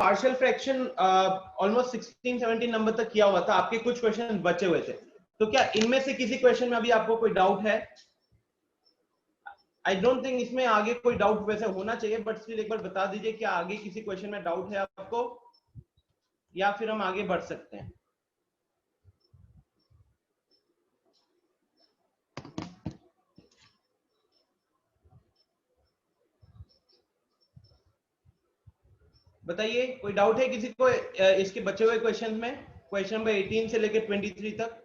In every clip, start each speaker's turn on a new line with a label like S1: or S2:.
S1: Partial fraction almost 16-17 number तक किया हुआ था, आपके कुछ क्वेश्चन बचे हुए थे, तो क्या इनमें से किसी क्वेश्चन में अभी आपको कोई डाउट है? आई डोंट थिंक इसमें आगे कोई डाउट वैसे होना चाहिए, बट स्टिल एक बार बता दीजिए क्या आगे किसी क्वेश्चन में डाउट है आपको, या फिर हम आगे बढ़ सकते हैं। बताइए, कोई डाउट है किसी को इसके बचे हुए क्वेश्चन में? क्वेश्चन नंबर 18 से लेकर 23 तक,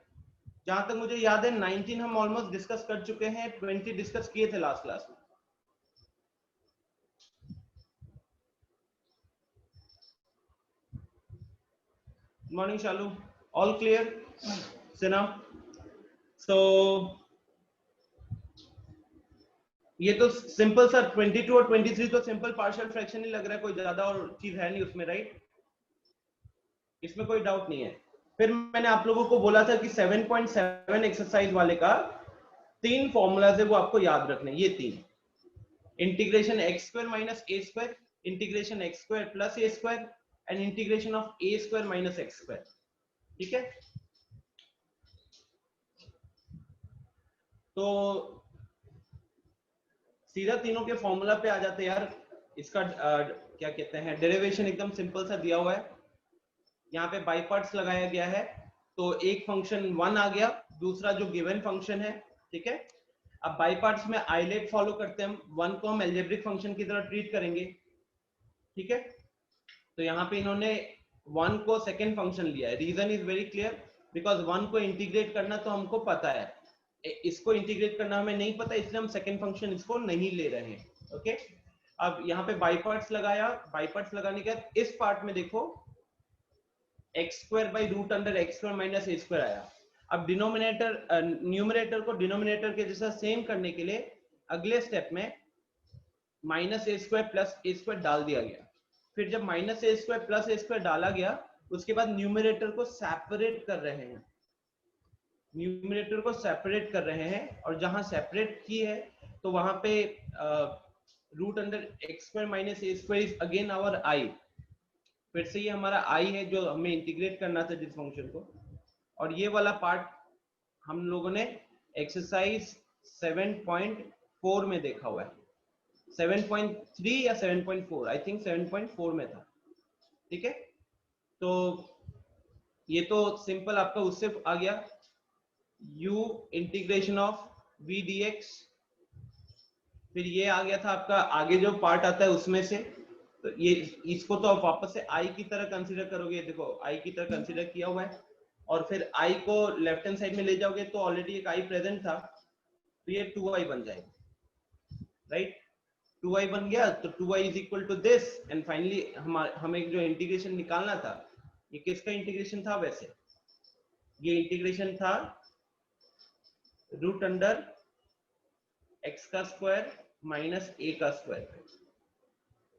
S1: जहां तक मुझे याद है 19 हम ऑलमोस्ट डिस्कस कर चुके हैं, 20 डिस्कस किए थे लास्ट क्लास में। गुड मॉर्निंग शालू, ऑल क्लियर? सिना, सो ये तो सिंपल सर 22 और 23 तो सिंपल पार्शियल फ्रैक्शन ही लग रहा है, कोई ज्यादा और चीज है नहीं उसमें, राइट? इसमें कोई डाउट नहीं है। फिर मैंने आप लोगों को बोला था कि 7.7 एक्सरसाइज वाले का 3 फॉर्मूलाज है, वो आपको याद रखने, ये 3, integration x square minus a square, integration x square plus a square, and integration of a square minus x square. ठीक है, तो सीधा तीनों के फॉर्मूला पे आ जाते हैं यार। इसका क्या कहते हैं, डेरिवेशन एकदम सिंपल सा दिया हुआ है, यहाँ पे बाई पार्ट्स लगाया गया है, तो एक फंक्शन 1 आ गया, दूसरा जो गिवन फंक्शन है, ठीक है। अब बाई पार्ट्स में आइलेट फॉलो करते हैं, हम 1 को हम एल्जेब्रिक फंक्शन की तरह ट्रीट करेंगे, ठीक है। तो यहाँ पे इन्होंने 1 को सेकेंड फंक्शन लिया है, reason is very clear, because 1 को इंटीग्रेट करना तो हमको पता है, इसको इंटीग्रेट करना हमें नहीं पता, इसलिए हम सेकेंड फंक्शन इसको नहीं ले रहे हैं, ओके। अब यहाँ पे बाई पार्ट्स लगाया, बाई पार्ट्स लगाने के बाद इस पार्ट में देखो x square by root under x square minus a square आया। अब डिनोमिनेटर न्यूमरेटर को डिनोमिनेटर के जैसा सेम करने के लिए अगले स्टेप में minus a square plus a square डाल दिया गया। फिर जब minus a square plus a square डाला गया, उसके बाद न्यूमरेटर को सेपरेट कर रहे हैं, न्यूमरेटर को सेपरेट कर रहे हैं, और जहां सेपरेट की है तो वहां पे root under x square minus a square is again our I, फिर से ये हमारा आई है जो हमें इंटीग्रेट करना था जिस फंक्शन को। और ये वाला पार्ट हम लोगों ने एक्सरसाइज 7.4 में देखा हुआ है, 7.3 या 7.4, आई थिंक 7.4 में था, ठीक है। तो ये तो सिंपल आपका उससे आ गया, u integration of v dx, फिर ये आ गया था आपका आगे जो पार्ट आता है उसमें से, तो ये इसको तो आप वापस से i की तरह कंसीडर करोगे, देखो i की तरह कंसीडर किया हुआ है, और फिर i को लेफ्ट हैंड साइड में ले जाओगे तो ऑलरेडी एक i प्रेजेंट था, तो ये 2i बन जाएगा, राइट। 2i बन गया, तो 2i is equal to this, and finally हमें जो इंटीग्रेशन निकालना था, ये किसका इंटीग्रेशन था? वैसे ये इंटीग्रेशन था रूट अंडर एक्स का स्क्वायर माइनस ए का स्क्वायर,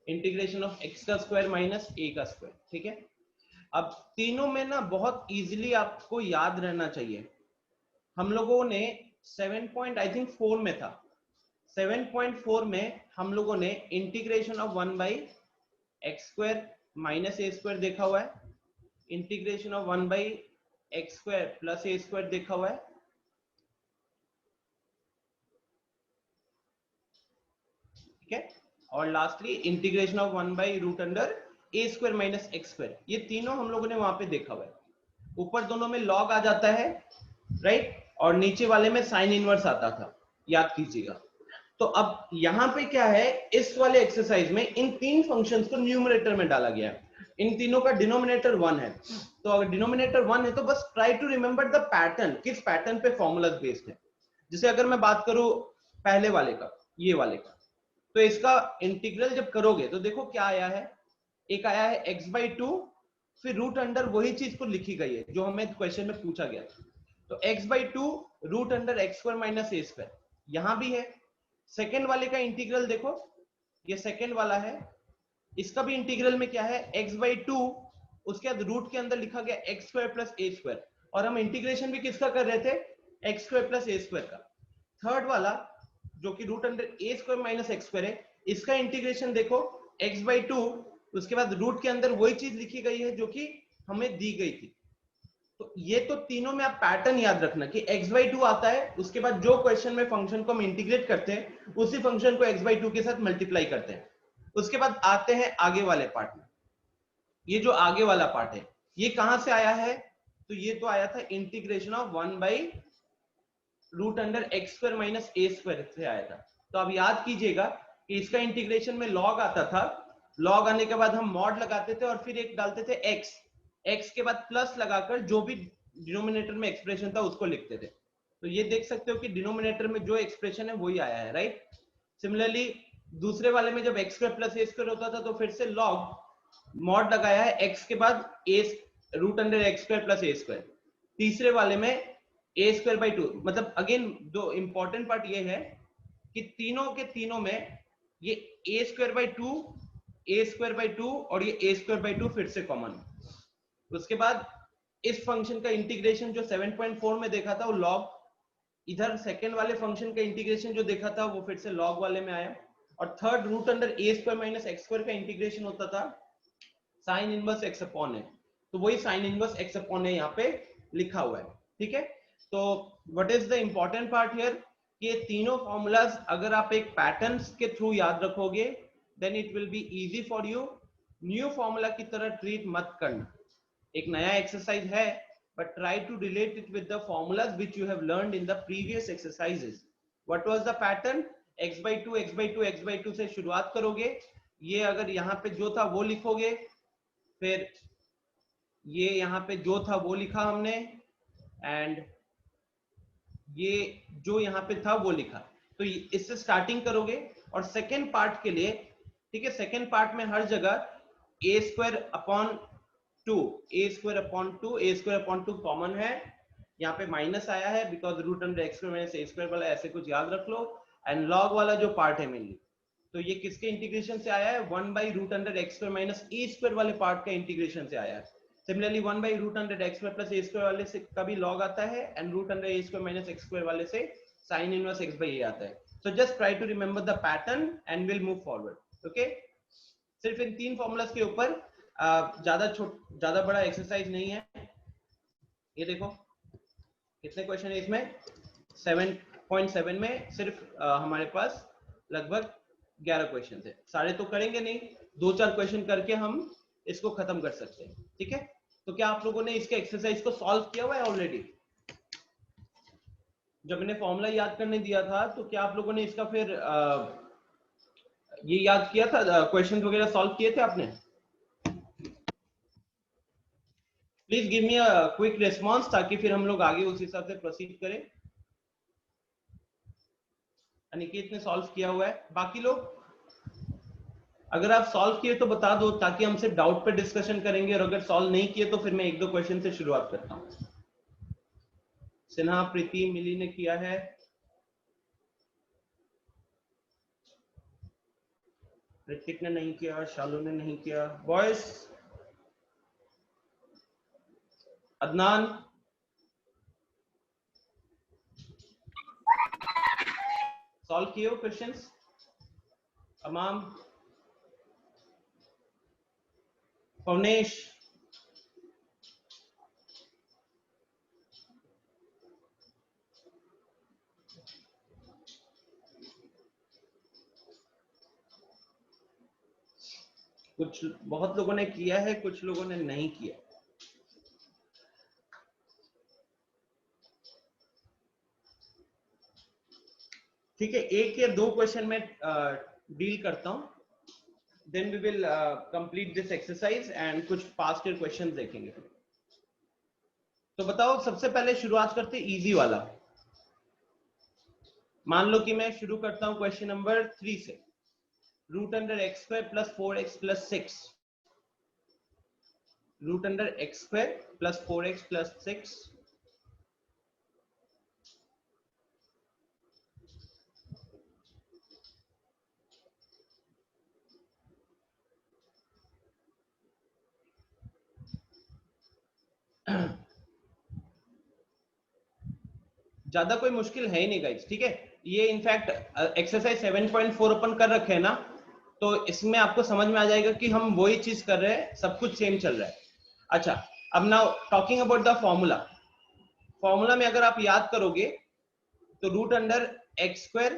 S1: इंटीग्रेशन ऑफ एक्स का स्क्वायर माइनस ए का स्क्वायर, ठीक है। अब तीनों में ना बहुत इजीली आपको याद रहना चाहिए, हम लोगों ने 7 आई थिंक 4 में था, 7.4 में हम लोगों ने integration of 1 by x square minus a square देखा हुआ है, integration of 1 by x square plus a square देखा हुआ है, ठीक है। और lastly integration of 1 by root under a square minus x square, ये तीनों हम लोगों ने वहां पे देखा हुआ है। ऊपर दोनों में लॉग आ जाता है, राइट, और नीचे वाले में साइन इनवर्स आता था, याद कीजिएगा। तो अब यहाँ पे क्या है, इस वाले एक्सरसाइज में इन तीन फंक्शंस को न्यूमरेटर में डाला गया है, इन तीनों का डिनोमिनेटर 1 है, तो अगर डिनोमिनेटर 1 है तो बस try to remember the pattern, किस पैटर्न पे फॉर्मूला बेस्ड है। जैसे अगर मैं बात करूं पहले वाले का, ये वाले का, तो इसका इंटीग्रल जब करोगे तो देखो क्या आया है, एक आया है x/2, फिर रूट अंडर वही चीज को लिखी गई है जो हमें क्वेश्चन में पूछा गया था, तो x/2 root under x square minus a square यहां भी है। सेकेंड वाले का इंटीग्रल देखो, ये सेकेंड वाला है, इसका भी इंटीग्रल में क्या है x/2, उसके बाद रूट के अंदर लिखा गया x square plus a square, और हम इंटीग्रेशन भी किसका कर रहे थे, x square plus a square का। थर्ड वाला जो कि root under a square minus x square है, इसका इंटीग्रेशन देखो x/2, उसके बाद रूट के अंदर वही चीज लिखी गई है जो कि हमें दी गई थी। तो ये तो तीनों में आप पैटर्न याद रखना कि x/2 आता है, उसके बाद जो क्वेश्चन में फंक्शन को हम इंटीग्रेट करते हैं उसी फंक्शन को x/2 के साथ मल्टीप्लाई करते हैं। उसके बाद आते हैं आगे वाले पार्ट में। ये जो आगे वाला पार्ट है ये कहां से आया है? तो ये तो आया था integration of 1/√x² minus a² से आया था। तो अब याद कीजिएगा कि इसका इंटीग्रेशन में लॉग आता था, लॉग आने के बाद हम मॉड लगाते थे और फिर एक डालते थे x के बाद प्लस लगाकर जो भी डिनोमिनेटर में एक्सप्रेशन था उसको लिखते थे। तो ये देख सकते हो कि डिनोमिनेटर में जो एक्सप्रेशन है वही आया है, राइट। सिमिलरली दूसरे वाले में जब x² प्लस a² होता था तो फिर से लॉग मॉड लगाया है x के बाद √x² प्लस a²। तीसरे वाले में a²/2, मतलब अगेन जो इंपॉर्टेंट पार्ट ये है कि तीनों के तीनों में ये a²/2, a²/2 और ये a²/2 फिर से कॉमन है। उसके बाद इस फंक्शन का इंटीग्रेशन जो 7.4 में देखा था वो लॉग, इधर सेकेंड वाले फंक्शन का इंटीग्रेशन जो देखा था वो फिर से लॉग वाले में आया, और थर्ड √a² माइनस x² का इंटीग्रेशन होता था साइन इनवर्स x अपॉन है, तो वही साइन इनवर्स x अपॉन है यहाँ पे लिखा हुआ है, ठीक है। तो what is the important part here, ये तीनों फॉर्मूलाज अगर आप एक पैटर्न्स के थ्रू याद रखोगे then it will be easy for you. New formula की तरह ट्रीट मत करना, एक नया एक्सरसाइज है but try to relate it with the formulas which you have learned in the previous exercises. What was the pattern? x/2 x/2 x/2 से शुरुआत करोगे, ये अगर यहाँ पे जो था वो लिखोगे, फिर ये यहाँ पे जो था वो लिखा हमने, एंड ये जो यहाँ पे था वो लिखा। तो इससे स्टार्टिंग करोगे और सेकेंड पार्ट के लिए, ठीक है, सेकेंड पार्ट में हर जगह a²/2 कॉमन है, यहाँ पे माइनस आया है बिकॉज √x² माइनस a² वाला ऐसे कुछ याद रख लो, एंड लॉग वाला जो पार्ट है मेनली तो ये किसके इंटीग्रेशन से आया है? 1/√x² माइनस a² वाले पार्ट का इंटीग्रेशन से आया है। सिमिलरली 1/√x² प्लस a² वाले से कभी लॉग आता है एंड √a² माइनस x² वाले से साइन इनवर्स x/a आता है। So just try to remember the pattern and will move forward, okay. सिर्फ इन तीन फॉर्मूलाज के ऊपर ज्यादा बड़ा एक्सरसाइज नहीं है। ये देखो कितने क्वेश्चन है इसमें, 7.7 में सिर्फ हमारे पास लगभग 11 क्वेश्चन थे। सारे तो करेंगे नहीं, 2-4 क्वेश्चन करके हम इसको खत्म कर सकते हैं, ठीक है। तो क्या आप लोगों ने इसके एक्सरसाइज को सॉल्व किया हुआ है ऑलरेडी? जब मैंने फॉर्मूला याद करने दिया था तो क्या आप लोगों ने इसका फिर ये याद किया था, क्वेश्चन वगैरह सॉल्व किए थे आपने? Please give me a quick response ताकि फिर हम लोग आगे उस हिसाब से प्रोसीड करें। अनिकेत ने सॉल्व किया हुआ है, बाकी लोग अगर आप सॉल्व किए तो बता दो ताकि हम सिर्फ डाउट पे डिस्कशन करेंगे, और अगर सॉल्व नहीं किए तो फिर मैं 1-2 क्वेश्चन से शुरुआत करता हूं। सिन्हा, प्रीति, मिली ने किया है, ऋतिक ने नहीं किया, शालू ने नहीं किया, बॉयज अदनान, सॉल्व किए हो क्वेश्चंस? अमाम, पवनेश, कुछ बहुत लोगों ने किया है, कुछ लोगों ने नहीं किया। ठीक है, 1 या 2 क्वेश्चन में डील करता हूं, then we will complete this exercise and कुछ पास्ट ईयर क्वेश्चन देखेंगे। तो बताओ, सबसे पहले शुरुआत करते इजी वाला। मान लो कि मैं शुरू करता हूं क्वेश्चन नंबर 3 से, √x² plus 4x plus 6, √x² plus 4x plus 6 ज्यादा कोई मुश्किल है ही नहीं गाइस, ठीक है। ये इनफैक्ट एक्सरसाइज 7.4 अपन कर रखे हैं ना, तो इसमें आपको समझ में आ जाएगा कि हम वही चीज कर रहे हैं, सब कुछ सेम चल रहा है। अच्छा, अब now talking about the formula. Formula में अगर आप याद करोगे तो root under x square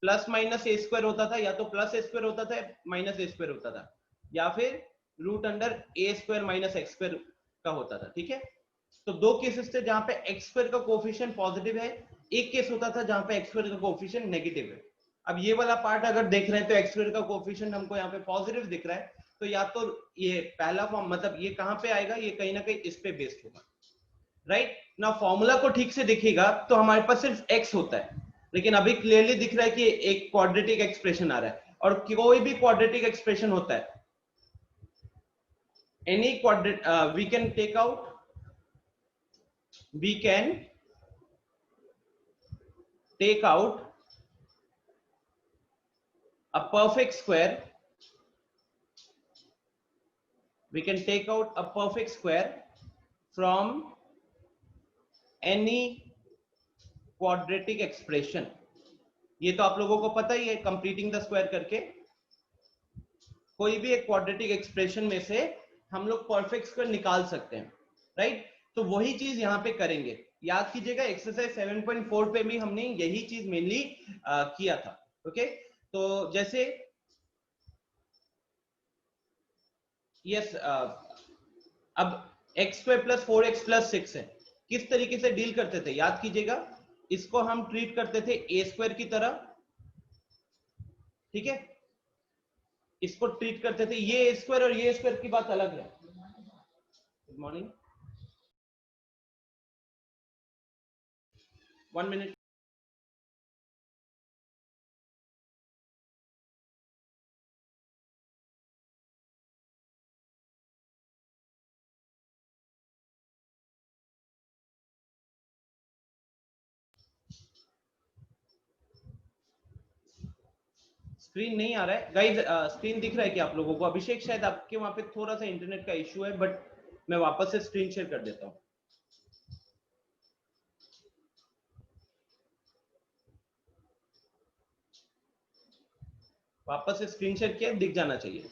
S1: plus minus a square होता था, या तो प्लस ए स्क्वायर होता था माइनस ए स्क्वायर होता था, या फिर root under a square minus x square का होता था। ठीक है, तो दो केसेस थे जहां पे एक्स स्क्वायर का कोएफिशिएंट पॉजिटिव है, एक केस होता था जहां पे एक्स स्क्वायर का कोएफिशिएंट नेगेटिव है। अब ये वाला पार्ट अगर देख रहे हैं तो एक्स स्क्वायर का कोएफिशिएंट हमको यहाँ पे पॉजिटिव दिख रहा है, तो या तो ये पहला फॉर्म, मतलब ये कहां पे आएगा, ये कहीं ना कहीं इस पे बेस्ड होगा। राइट ना, फॉर्मूला को ठीक से देखिएगा तो हमारे पास सिर्फ x होता है, लेकिन अभी क्लियरली दिख रहा है कि एक क्वाड्रेटिक एक्सप्रेशन आ रहा है। और कोई भी क्वाड्रेटिक एक्सप्रेशन होता है, any quadrate we can take out, we can take out a perfect square, we can take out a perfect square from any quadratic expression। ये तो आप लोगों को पता ही है, कंप्लीटिंग द स्क्वायर करके कोई भी एक क्वाड्रेटिक एक्सप्रेशन में से हम लोग परफेक्ट स्क्वायर निकाल सकते हैं। राइट, तो वही चीज यहाँ पे करेंगे। याद कीजिएगा एक्सरसाइज 7.4 पे भी हमने यही चीज मेनली किया था। ओके, तो जैसे यस, अब x square plus 4x plus 6 है, किस तरीके से डील करते थे याद कीजिएगा। इसको हम ट्रीट करते थे ए स्क्वायर की तरह, ठीक है, इसको ट्रीट करते थे, ये ए स्क्वायर और ये स्क्वायर की बात अलग है। Good morning, 1 minute. स्क्रीन नहीं आ रहा है गाइज, स्क्रीन दिख रहा है कि आप लोगों को? अभिषेक शायद आपके वहां पे थोड़ा सा इंटरनेट का इश्यू है, बट मैं वापस से स्क्रीन शेयर कर देता हूं। वापस से स्क्रीन शेयर किया, दिख जाना चाहिए।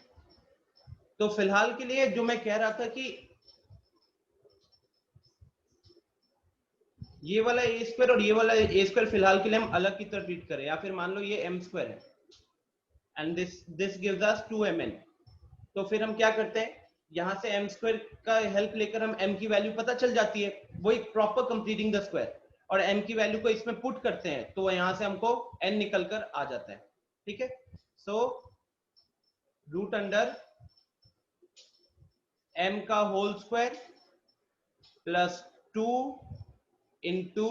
S1: तो फिलहाल के लिए जो मैं कह रहा था कि ये वाला ए स्क्वायर और ये वाला ए स्क्वायर फिलहाल के लिए हम अलग की तरह ट्रीट करें, या फिर मान लो ये एम स्क्वायर है and this gives us 2mn। तो फिर हम क्या करते हैं, यहां से एम स्क्वायर का हेल्प लेकर हम एम की वैल्यू पता चल जाती है, वही प्रॉपर कंप्लीटिंग द स्क्वायर, और एम की वैल्यू को इसमें पुट करते हैं तो यहां से हमको एन निकल कर आ जाता है। ठीक है, सो रूट अंडर एम का whole square plus 2 into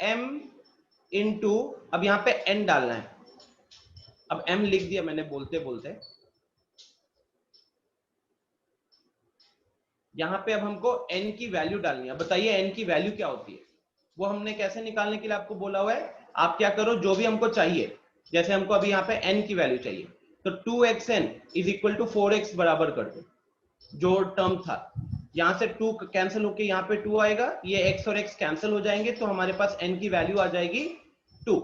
S1: m into, अब यहां पे एन डालना है, अब m लिख दिया मैंने बोलते बोलते। यहां पे अब हमको n की वैल्यू डालनी है। बताइए n की वैल्यू क्या होती है, वो हमने कैसे निकालने के लिए आपको बोला हुआ है। आप क्या करो, जो भी हमको चाहिए, जैसे हमको अभी यहाँ पे n की वैल्यू चाहिए, तो 2xn is equal to 4x बराबर कर दो। जो टर्म था यहां से 2 कैंसिल होके यहाँ पे 2 आएगा, ये x और x कैंसिल हो जाएंगे, तो हमारे पास n की वैल्यू आ जाएगी 2।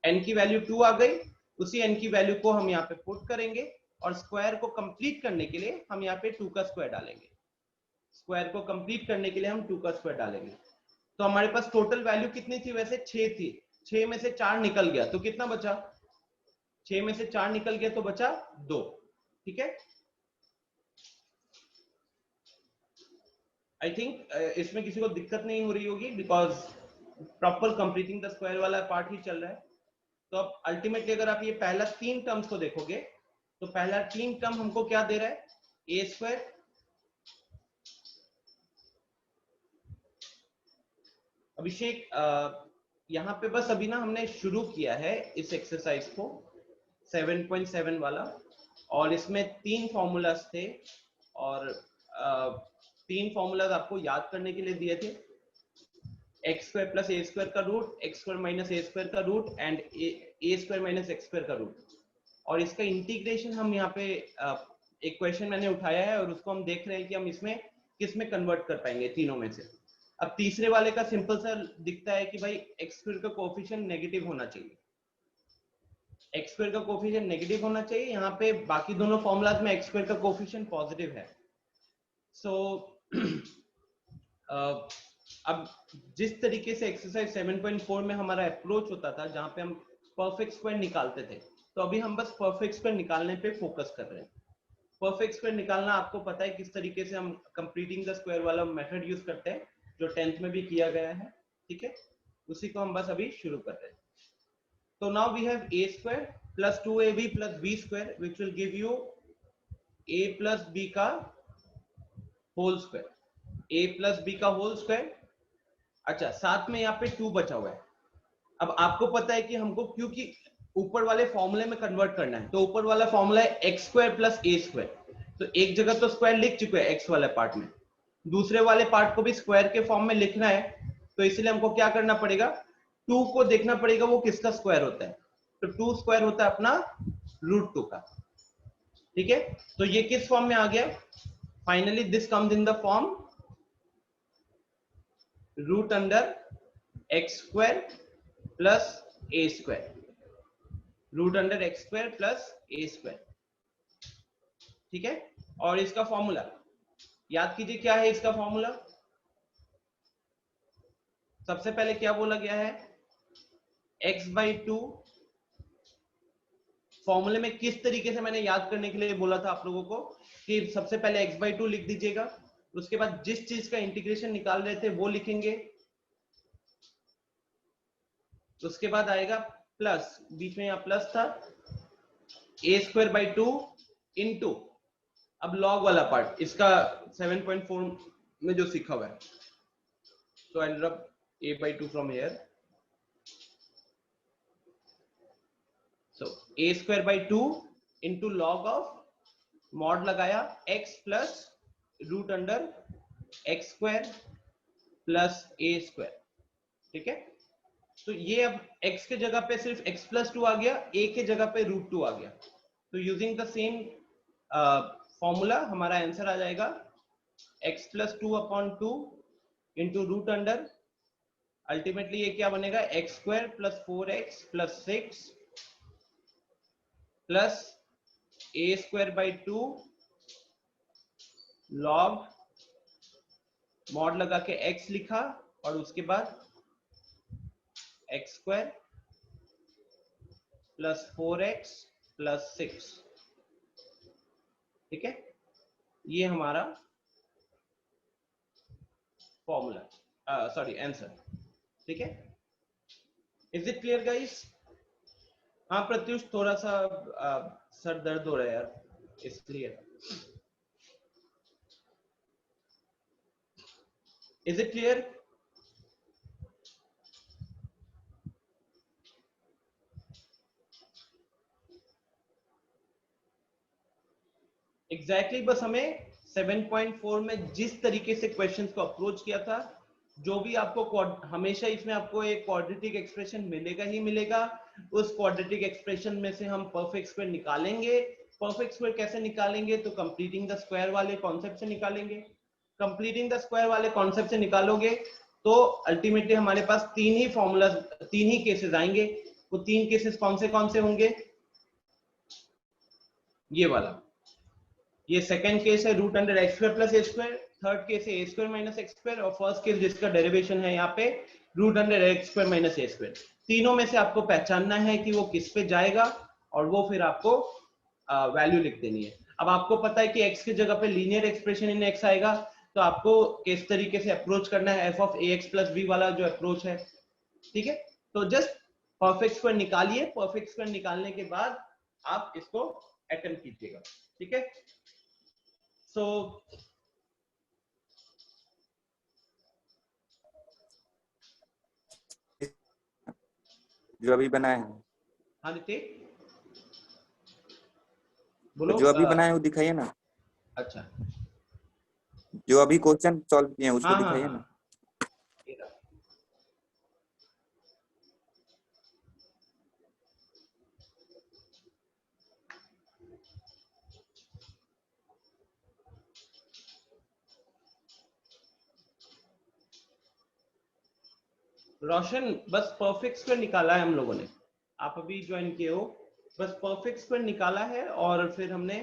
S1: n की वैल्यू 2 आ गई, उसी n की वैल्यू को हम यहाँ पे पुट करेंगे, और स्क्वायर को कंप्लीट करने के लिए हम यहाँ पे 2 का स्क्वायर डालेंगे। स्क्वायर को कंप्लीट करने के लिए हम 2 का स्क्वायर डालेंगे। तो हमारे पास टोटल वैल्यू कितनी थी, वैसे 6 थी, 6 में से 4 निकल गया, तो कितना बचा, 6 में से 4 निकल गया तो बचा 2। ठीक है, आई थिंक इसमें किसी को दिक्कत नहीं हो रही होगी, because proper completing the square वाला पार्ट ही चल रहा है। तो अब अल्टीमेटली अगर आप ये पहला 3 टर्म्स को देखोगे, तो पहला 3 टर्म हमको क्या दे रहा है, ए स्क्वायर, अभिषेक यहाँ पे बस अभी ना हमने शुरू किया है इस एक्सरसाइज को 7.7 वाला, और इसमें 3 फॉर्मूलाज थे, और 3 फॉर्मूलाज आपको याद करने के लिए दिए थे, x square plus a square का root, x square minus a square का root, and a square minus x square का रूट। और इसका इंटीग्रेशन हम यहाँ पे एक क्वेश्चन मैंने उठाया है, और उसको हम देख रहे हैं कि हम इसमें किस में कन्वर्ट कर पाएंगे तीनों में से। अब तीसरे वाले का सिंपल सा दिखता है कि भाई एक्स स्क्वायर का कोएफिशिएंट नेगेटिव होना चाहिए। एक्स स्क्वायर का कोफिशिएंट नेगेटिव होना चाहिए, यहाँ पे बाकी दोनों फॉर्मूलाज में एक्स स्क्वायर का कोफिशिएंट पॉजिटिव है। सो अब जिस तरीके से एक्सरसाइज 7.4 में हमारा अप्रोच होता था जहां पे हम परफेक्ट स्क्वायर निकालते थे, तो अभी हम बस परफेक्ट स्क्वायर निकालने पे फोकस कर रहे हैं। परफेक्ट स्क्वायर निकालना आपको पता है किस तरीके से हम कंप्लीटिंग द स्क्वायर वाला मेथड यूज करते हैं, जो 10th में भी किया गया है, ठीक है, उसी को हम बस अभी शुरू कर रहे हैं। तो now we have a square plus 2ab plus b square which will give you a plus b का whole square, a plus b का होल स्क्वायर। अच्छा, साथ में यहाँ पे 2 बचा हुआ है। अब आपको पता है कि हमको क्योंकि ऊपर वाले फॉर्मूले में कन्वर्ट करना है, तो ऊपर वाला फॉर्मूला है x square plus a square, तो एक जगह तो स्क्वायर लिख चुके हैं एक्स वाले पार्ट में, दूसरे वाले पार्ट को भी स्क्वायर के फॉर्म में लिखना है, तो इसलिए हमको क्या करना पड़ेगा, 2 को देखना पड़ेगा वो किसका स्क्वायर होता है, तो 2 स्क्वायर होता है अपना √2 का, ठीक है। तो ये किस फॉर्म में आ गया, finally this comes in the form root under x square plus a square, root under x square plus a square, ठीक है। और इसका फॉर्मूला याद कीजिए, क्या है इसका फॉर्मूला, सबसे पहले क्या बोला गया है, x/2। फॉर्मूले में किस तरीके से मैंने याद करने के लिए बोला था आप लोगों को कि सबसे पहले x/2 लिख दीजिएगा, उसके बाद जिस चीज का इंटीग्रेशन निकाल रहे थे वो लिखेंगे, उसके बाद आएगा प्लस, बीच में यहाँ प्लस था, a²/2 इंटू, अब लॉग वाला पार्ट इसका 7.4 में जो सीखा हुआ है, तो I rub a/2 from here, so a²/2 into log of mod लगाया x plus root under x square plus a square, ठीक है। तो ये अब x के जगह पे सिर्फ x प्लस 2 आ गया, a के जगह पे √2 आ गया, तो यूजिंग द सेम फॉर्मूला हमारा आंसर आ जाएगा x plus 2/2 into root under, ultimately ये क्या बनेगा, x² plus 4x plus 6 plus a²/2 log mod लगा के x लिखा, और उसके बाद x² प्लस 4x प्लस 6, ठीक है, ये हमारा फॉर्मूला, सॉरी आंसर, ठीक है। Is it clear guys? हाँ प्रत्युष, थोड़ा सा सर दर्द हो रहा है यार, इसलिए। Is it clear? एग्जैक्टली बस हमें 7.4 में जिस तरीके से क्वेश्चंस को अप्रोच किया था, जो भी आपको हमेशा इसमें आपको एक क्वाड्रेटिक एक्सप्रेशन मिलेगा ही मिलेगा, उस क्वाड्रेटिक एक्सप्रेशन में से हम परफेक्ट स्क्वायर निकालेंगे। परफेक्ट स्क्वायर कैसे निकालेंगे, तो कंप्लीटिंग द स्क्वायर वाले कॉन्सेप्ट से निकालेंगे। कंप्लीटिंग द स्क्वायर वाले कॉन्सेप्ट से निकालोगे तो अल्टीमेटली हमारे पास तीन ही फॉर्मूला, तीन ही केसेस आएंगे। वो तीन केसेस कौन से होंगे, ये वाला, ये सेकंड केस है root under x square plus a square, third case है a square minus x square, और फर्स्ट केस जिसका डेरिवेशन है यहाँ पे root under x square minus a square. तीनों में से आपको पहचानना है कि वो किस पे जाएगा, और वो फिर आपको वैल्यू लिख देनी है। अब आपको पता है कि x की जगह पे लीनियर एक्सप्रेशन इन x आएगा, तो आपको किस तरीके से अप्रोच करना है, f of ax plus b वाला जो अप्रोच है, ठीक है। तो जस्ट परफेक्ट स्क्वायर निकालिए, परफेक्ट स्क्वायर निकालने के बाद आप इसको अटेम्प्ट कीजिएगा, ठीक है। सो
S2: जो अभी बनाए हैं,
S1: हाँ दीदी
S2: तो
S1: बोलो।
S2: जो अभी बनाए हैं वो दिखाइए ना,
S1: अच्छा,
S2: जो अभी क्वेश्चन सॉल्व किए हैं उसको
S1: हाँ हाँ
S2: दिखाइए ना।
S1: हाँ, ये रहा। रोशन बस परफेक्ट स्क्वायर निकाला है हम लोगों ने, आप अभी ज्वाइन किए हो, बस परफेक्ट स्क्वायर निकाला है और फिर हमने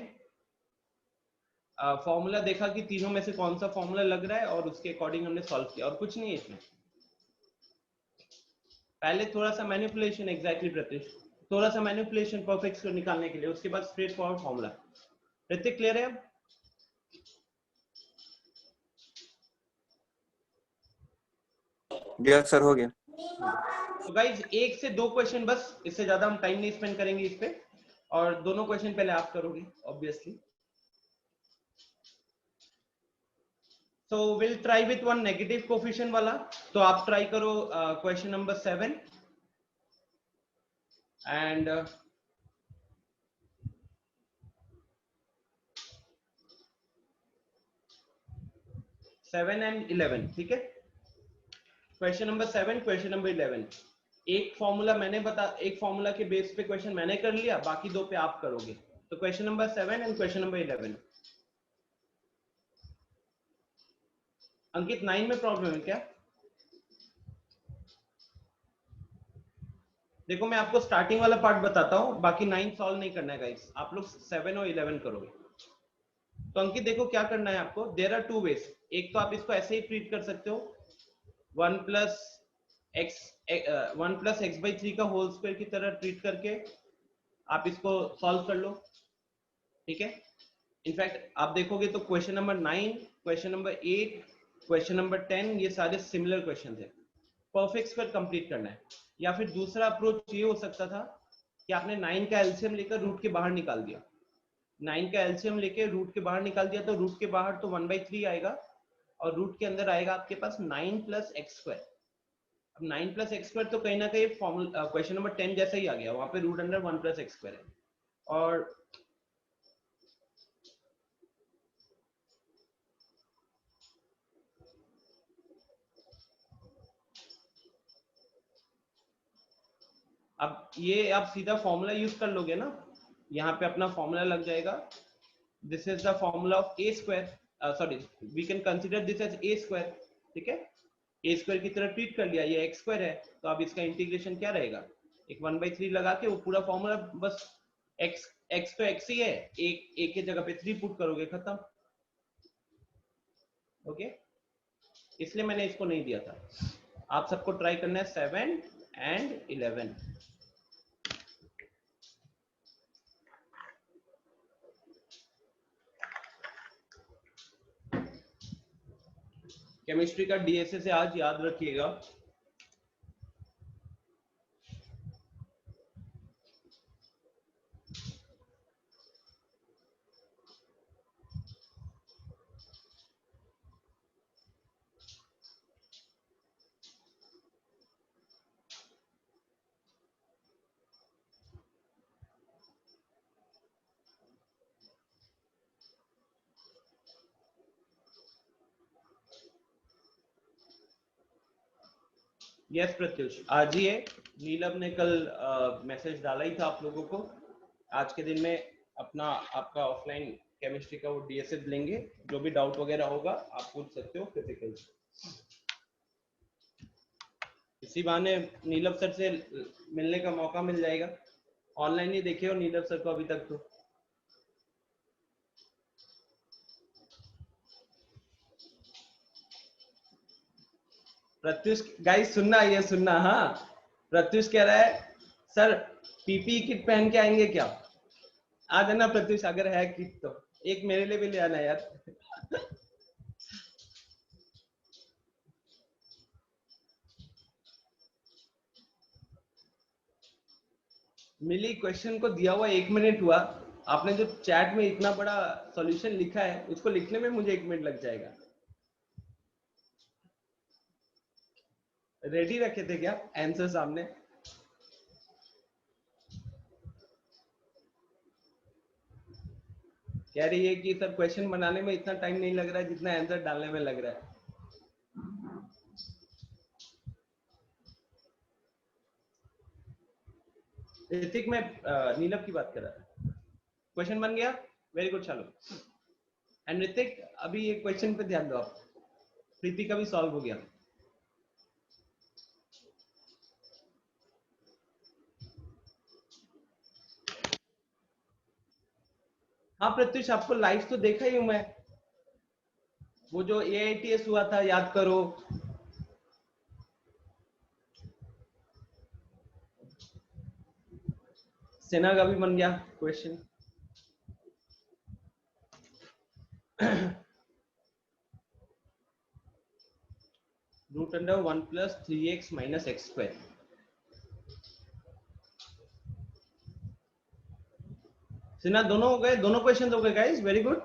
S1: फॉर्मूला देखा कि तीनों में से कौन सा फॉर्मूला लग रहा है और उसके अकॉर्डिंग हमने सॉल्व किया, और कुछ नहीं है इसमें। पहले थोड़ा सा मैनिपुलेशन, एग्जैक्टली प्रत्युष, थोड़ा सा मैनिपुलेशन परफेक्ट स्क्वायर निकालने के लिए, उसके बाद straight forward formula. Hrithik clear है अब?
S2: यस सर, हो गया।
S1: तो गाइज 1 से 2 क्वेश्चन बस, इससे ज्यादा हम टाइम नहीं स्पेंड करेंगे इस पे, और दोनों क्वेश्चन पहले आप करोगे obviously. So we'll try with one negative coefficient वाला। तो आप ट्राई करो क्वेश्चन नंबर 7 एंड 7 एंड 11, ठीक है। क्वेश्चन नंबर 7, क्वेश्चन नंबर 11, एक फॉर्मूला के बेस पे क्वेश्चन मैंने कर लिया, बाकी दो पे आप करोगे। तो question number 7 and question number 11। अंकित 9 में प्रॉब्लम है क्या? देखो मैं आपको स्टार्टिंग वाला पार्ट बताता हूँ, बाकी 9 सॉल्व नहीं करना है गाइस, आप लोग 7 और 11 करोगे। तो अंकित देखो क्या करना है आपको, देयर आर 2 वेज। एक तो आप इसको ऐसे ही ट्रीट कर सकते हो, 1 प्लस एक्स बाई 3 का होल स्क्वायर की तरह ट्रीट करके आप इसको सॉल्व कर लो, ठीक है। इनफैक्ट आप देखोगे तो question number 9, question number 8, question number 10 ये सारे सिमिलर क्वेश्चन थे। परफेक्ट स्क्वायर कंप्लीट करना है। या फिर दूसरा अप्रोच ये हो सकता था कि आपने 9 का एलसीएम लेकर रूट के बाहर निकाल दिया, 9 का एलसीएम लेके रूट के बाहर निकाल दिया, तो रूट के बाहर तो 1/3 आएगा और रूट के अंदर आएगा आपके पास 9 प्लस एक्स स्क्वायर। अब 9 प्लस एक्स स्क्वायर तो कहीं ना कहीं फॉर्मूला क्वेश्चन नंबर 10 जैसा ही आ गया, वहां पे root under 1 plus x square है। और अब ये आप सीधा फॉर्मूला यूज कर लोगे ना, यहाँ पे अपना फॉर्मूला लग जाएगा, this is the formula of a square, sorry we can consider this as a square, ठीक है। ए स्क्वायर की तरह ट्रीट कर लिया, ये एक्स स्क्वायर है, तो अब इसका इंटीग्रेशन क्या रहेगा, एक 1/3 लगा के वो पूरा फॉर्मूला, बस एक्स एक्स तो एक्स ही है, एक के जगह पे 3 पुट करोगे, खत्म। ओके, इसलिए मैंने इसको नहीं दिया था। आप सबको ट्राई करना है 7 एंड 11। केमिस्ट्री का डीएसए से आज याद रखिएगा, यस प्रत्युष आज ही है। नीलम ने कल मैसेज डाला ही था आप लोगों को, आज के दिन में अपना आपका ऑफलाइन केमिस्ट्री का वो डीएसए लेंगे, जो भी डाउट वगैरह होगा आप पूछ सकते हो फिजिकल। इसी बहाने नीलम सर से मिलने का मौका मिल जाएगा, ऑनलाइन ही देखे हो नीलम सर को अभी तक तो। प्रत्युष गाइस सुनना, ये सुनना, हाँ प्रत्युष कह रहा है सर पीपी किट पहन के आएंगे क्या, आ जाना प्रत्युष, अगर है किट तो एक मेरे लिए भी ले आना यार। मिली क्वेश्चन को दिया हुआ 1 मिनट हुआ, आपने जो चैट में इतना बड़ा सॉल्यूशन लिखा है उसको लिखने में मुझे 1 मिनट लग जाएगा। रेडी रखे थे क्या आंसर सामने? कह रही है कि सर क्वेश्चन बनाने में इतना टाइम नहीं लग रहा है जितना आंसर डालने में लग रहा है। ऋतिक मैं नीलम की बात कर रहा था, क्वेश्चन बन गया, वेरी गुड, चलो। एंड ऋतिक अभी ये क्वेश्चन पे ध्यान दो आप, प्रीति का भी सॉल्व हो गया। हाँ प्रत्युष, आपको लाइव तो देखा ही हूं मैं, वो जो AITS हुआ था याद करो। सेना का भी बन गया question. Root under 1 + 3x - x²। सेना दोनों हो गए, दोनों क्वेश्चन हो गए गाइस, वेरी गुड।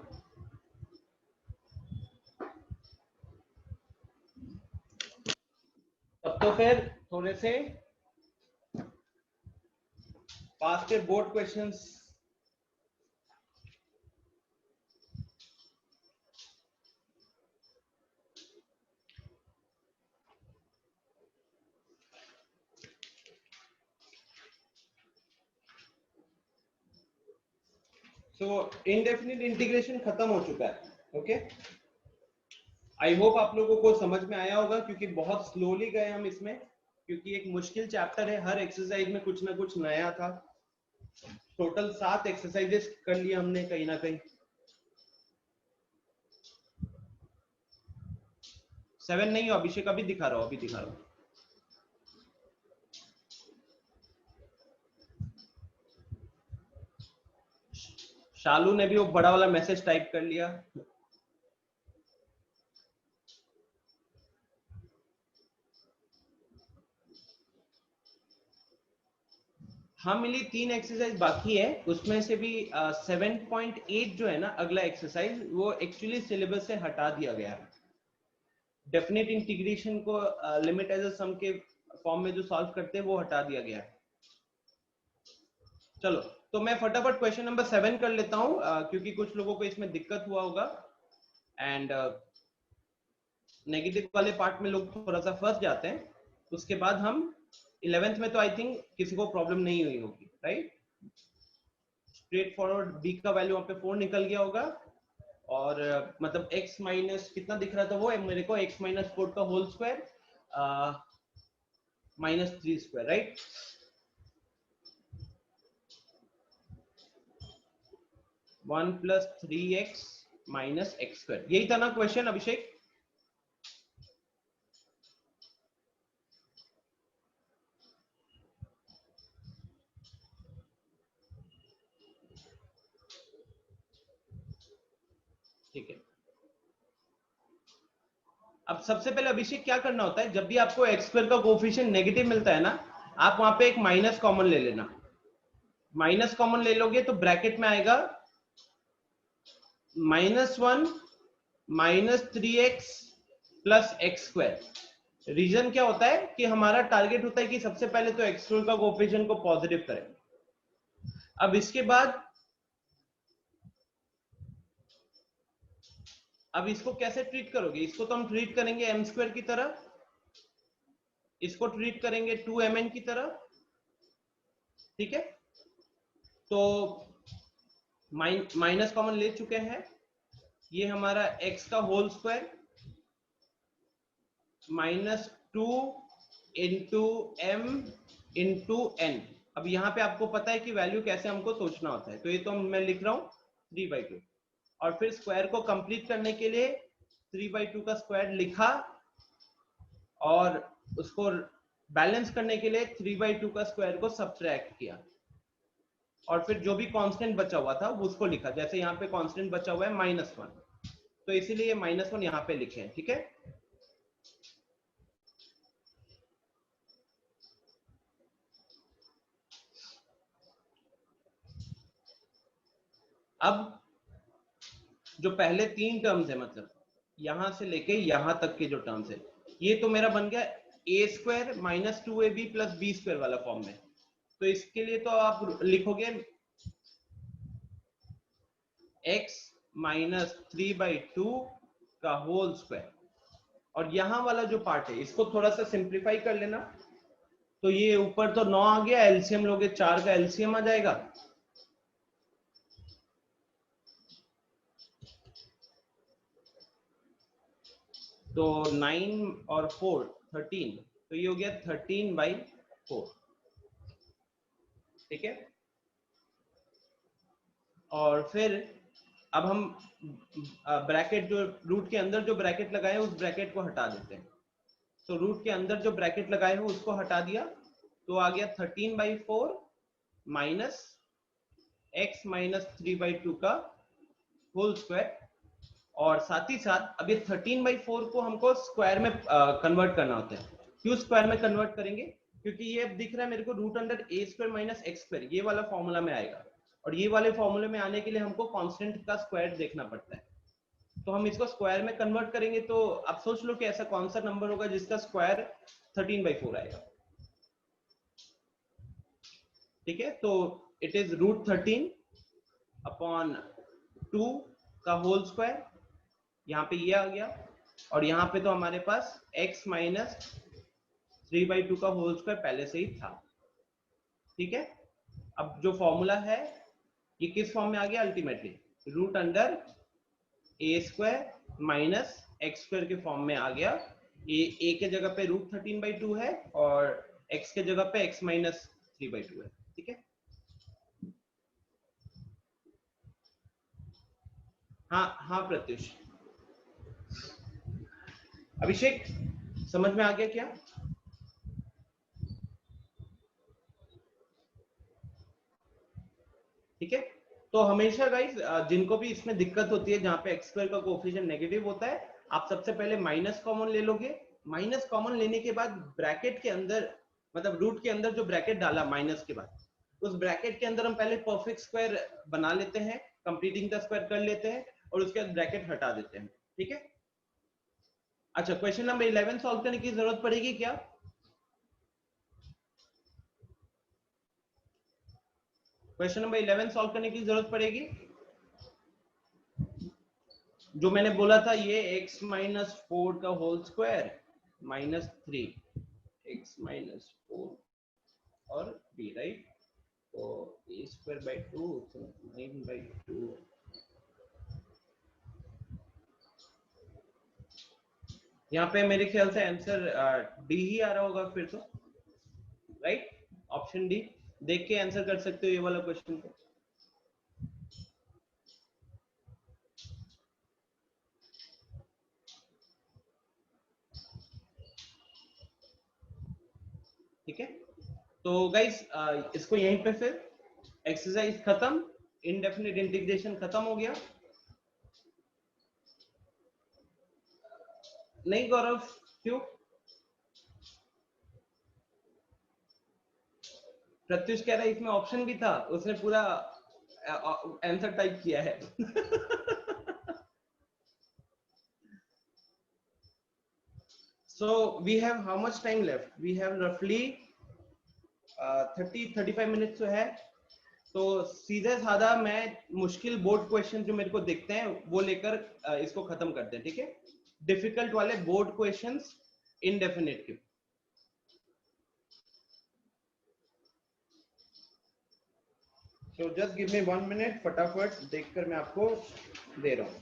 S1: तब तो फिर थोड़े से पास के बोर्ड क्वेश्चंस। सो इनडेफिनिट इंटीग्रेशन खत्म हो चुका है, ओके। आई होप आप लोगों को समझ में आया होगा, क्योंकि बहुत स्लोली गए हम इसमें, क्योंकि एक मुश्किल चैप्टर है, हर एक्सरसाइज में कुछ ना कुछ नया था। टोटल 7 एक्सरसाइजेस कर लिए हमने कहीं ना कहीं। 7 नहीं हो, अभिषेक अभी दिखा रहा हूं, अभी दिखा रहा हूं। शालू ने भी वो बड़ा वाला मैसेज टाइप कर लिया। हाँ मिली, 3 एक्सरसाइज बाकी है, उसमें से भी 7.8 जो है ना अगला एक्सरसाइज, वो एक्चुअली सिलेबस से हटा दिया गया है। डेफिनेट इंटीग्रेशन को लिमिट एज अ सम के फॉर्म में जो सॉल्व करते हैं वो हटा दिया गया है। चलो, तो मैं फटाफट क्वेश्चन नंबर 7 कर लेता हूं, क्योंकि कुछ लोगों को इसमें दिक्कत हुआ होगा, एंड नेगेटिव वाले पार्ट में लोग थोड़ा सा फंस जाते हैं। उसके बाद हम 11th में तो आई थिंक किसी को प्रॉब्लम नहीं हुई होगी, राइट। स्ट्रेट फॉरवर्ड b का वैल्यू वहां पे 4 निकल गया होगा, और मतलब x माइनस कितना दिख रहा था वो मेरे को, x - 4 का whole square -3², right. One plus 3x - x², यही था ना क्वेश्चन अभिषेक? ठीक है। अब सबसे पहले अभिषेक क्या करना होता है, जब भी आपको x² का कोफिशिएंट नेगेटिव मिलता है ना, आप वहां पे एक माइनस कॉमन ले लेना। माइनस कॉमन ले लोगे तो ब्रैकेट में आएगा -1 - 3x + x²। रीजन क्या होता है कि हमारा टारगेट होता है कि सबसे पहले तो x² का कोफिशिएंट को पॉजिटिव करें। अब इसके बाद अब इसको कैसे ट्रीट करोगे? इसको तो हम ट्रीट करेंगे m² की तरह, इसको ट्रीट करेंगे 2mn की तरह, ठीक है। तो माइनस कॉमन ले चुके हैं, ये हमारा x का होल स्क्वायर -2 × m × n। अब यहाँ पे आपको पता है कि वैल्यू कैसे हमको सोचना होता है, तो ये तो मैं लिख रहा हूँ 3/2, और फिर स्क्वायर को कंप्लीट करने के लिए 3/2 का स्क्वायर लिखा, और उसको बैलेंस करने के लिए 3/2 का स्क्वायर को सब्ट्रैक्ट किया, और फिर जो भी कांस्टेंट बचा हुआ था उसको लिखा। जैसे यहाँ पे कांस्टेंट बचा हुआ है -1, तो इसीलिए ये -1 यहाँ पे लिखे हैं, ठीक है। अब जो पहले 3 टर्म्स है, मतलब यहां से लेके यहां तक के जो टर्म्स है, ये तो मेरा बन गया a² - 2ab + b² वाला फॉर्म में। तो इसके लिए तो आप लिखोगे x - 3/2 का होल स्क्वायर, और यहां वाला जो पार्ट है इसको थोड़ा सा सिंप्लीफाई कर लेना। तो ये ऊपर तो 9 आ गया, एलसीएम लोगे 4 का एलसीएम आ जाएगा, तो 9 और 4 13, तो ये हो गया 13/4, ठीक है। और फिर अब हम ब्रैकेट जो रूट के अंदर जो ब्रैकेट लगाए उस ब्रैकेट को हटा देते हैं। तो रूट के अंदर जो ब्रैकेट लगाए हो उसको हटा दिया, तो आ गया 13/4 माइनस x माइनस 3/2 का होल स्क्वायर। और साथ ही साथ अब ये 13/4 को हमको स्क्वायर में कन्वर्ट करना होता है। क्यों स्क्वायर में कन्वर्ट करेंगे? क्योंकि ये अब दिख रहा है मेरे को root under a square minus x square, ये वाला फॉर्मूला में आएगा, और ये वाले फॉर्मूले में आने के लिए हमको कांस्टेंट का स्क्वायर देखना पड़ता है। तो हम इसको स्क्वायर में कन्वर्ट करेंगे, तो अब सोच लो कि ऐसा कौन सा नंबर होगा जिसका स्क्वायर 13/4 आएगा। ठीक है, तो इट इज रूट 13 अपॉन 2 का होल स्क्वायर, यहाँ पे ये आ गया, और यहाँ पे तो हमारे पास x माइनस 3/2 का होल स्क्वायर पहले से ही था। ठीक है, अब जो फॉर्मूला है ये किस फॉर्म में आ गया? Ultimately root under a square minus x square के फॉर्म में आ गया। ए के जगह पे रूट 13/2 है और x के जगह पे x माइनस 3/2 है। ठीक है, हाँ हाँ प्रत्युष। अभिषेक समझ में आ गया क्या? ठीक है, तो हमेशा गाइस जिनको भी इसमें दिक्कत होती है जहां पे एक्स स्क्वायर का कोएफिशिएंट नेगेटिव होता है, आप सबसे पहले माइनस कॉमन ले लोगे। माइनस कॉमन लेने के बाद ब्रैकेट के अंदर, मतलब रूट के अंदर जो ब्रैकेट डाला माइनस के बाद, उस ब्रैकेट के अंदर हम पहले परफेक्ट स्क्वायर बना लेते हैं, कंप्लीटिंग द स्क्वायर कर लेते हैं, और उसके बाद ब्रैकेट हटा देते हैं। ठीक है, अच्छा क्वेश्चन नंबर 11 सॉल्व करने की जरूरत पड़ेगी क्या? क्वेश्चन नंबर 11 सॉल्व करने की जरूरत पड़ेगी? जो मैंने बोला था ये x माइनस 4 का whole square minus 3 x minus 4 और b, राइट? तो a स्क्वायर बाई 2 तो 9/2। यहाँ पे मेरे ख्याल से आंसर डी ही आ रहा होगा फिर तो, राइट? ऑप्शन डी देख के आंसर कर सकते हो ये वाला क्वेश्चन को। ठीक है, तो गाइस इसको यहीं पे फिर एक्सरसाइज खत्म, इनडेफिनिट इंटीग्रेशन खत्म हो गया। नहीं गौरव, क्यों? प्रत्युष कह रहा है इसमें ऑप्शन भी था, उसने पूरा आंसर टाइप किया है। So we have how much time left? We have roughly 30-35 minute तो है। तो सीधे साधा मैं मुश्किल बोर्ड क्वेश्चन जो मेरे को दिखते हैं वो लेकर इसको खत्म करते हैं। ठीक है, डिफिकल्ट वाले बोर्ड क्वेश्चंस इनडेफिनिट के। So just give me 1 minute, फटाफट देखकर मैं आपको दे रहा हूँ।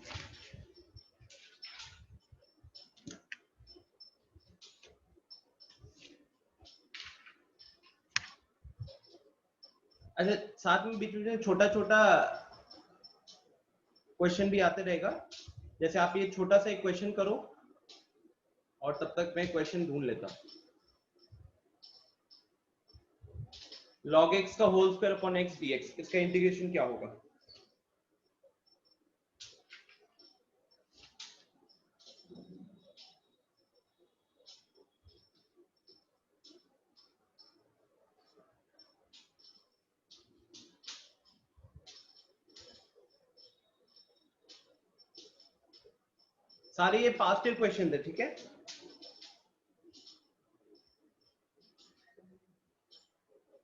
S1: अच्छा, साथ में बीच में छोटा छोटा क्वेश्चन भी आते रहेगा, जैसे आप ये छोटा सा एक क्वेश्चन करो और तब तक मैं क्वेश्चन ढूंढ लेता हूँ। log x का whole square upon x dx, इसका इंटीग्रेशन क्या होगा? सारे ये पास्ट ईयर क्वेश्चन थे। ठीक है,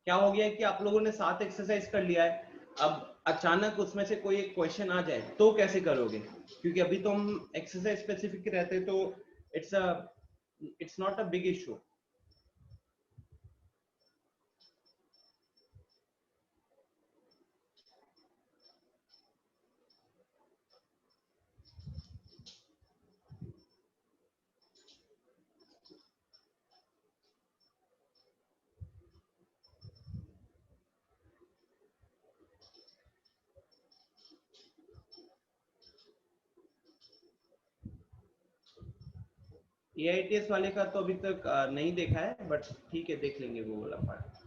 S1: क्या हो गया कि आप लोगों ने 7 एक्सरसाइज कर लिया है, अब अचानक उसमें से कोई एक क्वेश्चन आ जाए तो कैसे करोगे? क्योंकि अभी तो हम एक्सरसाइज स्पेसिफिक रहते तो it's not a big issue. AITS वाले का तो अभी तक नहीं देखा है, बट ठीक है देख लेंगे वो वाला पार्ट।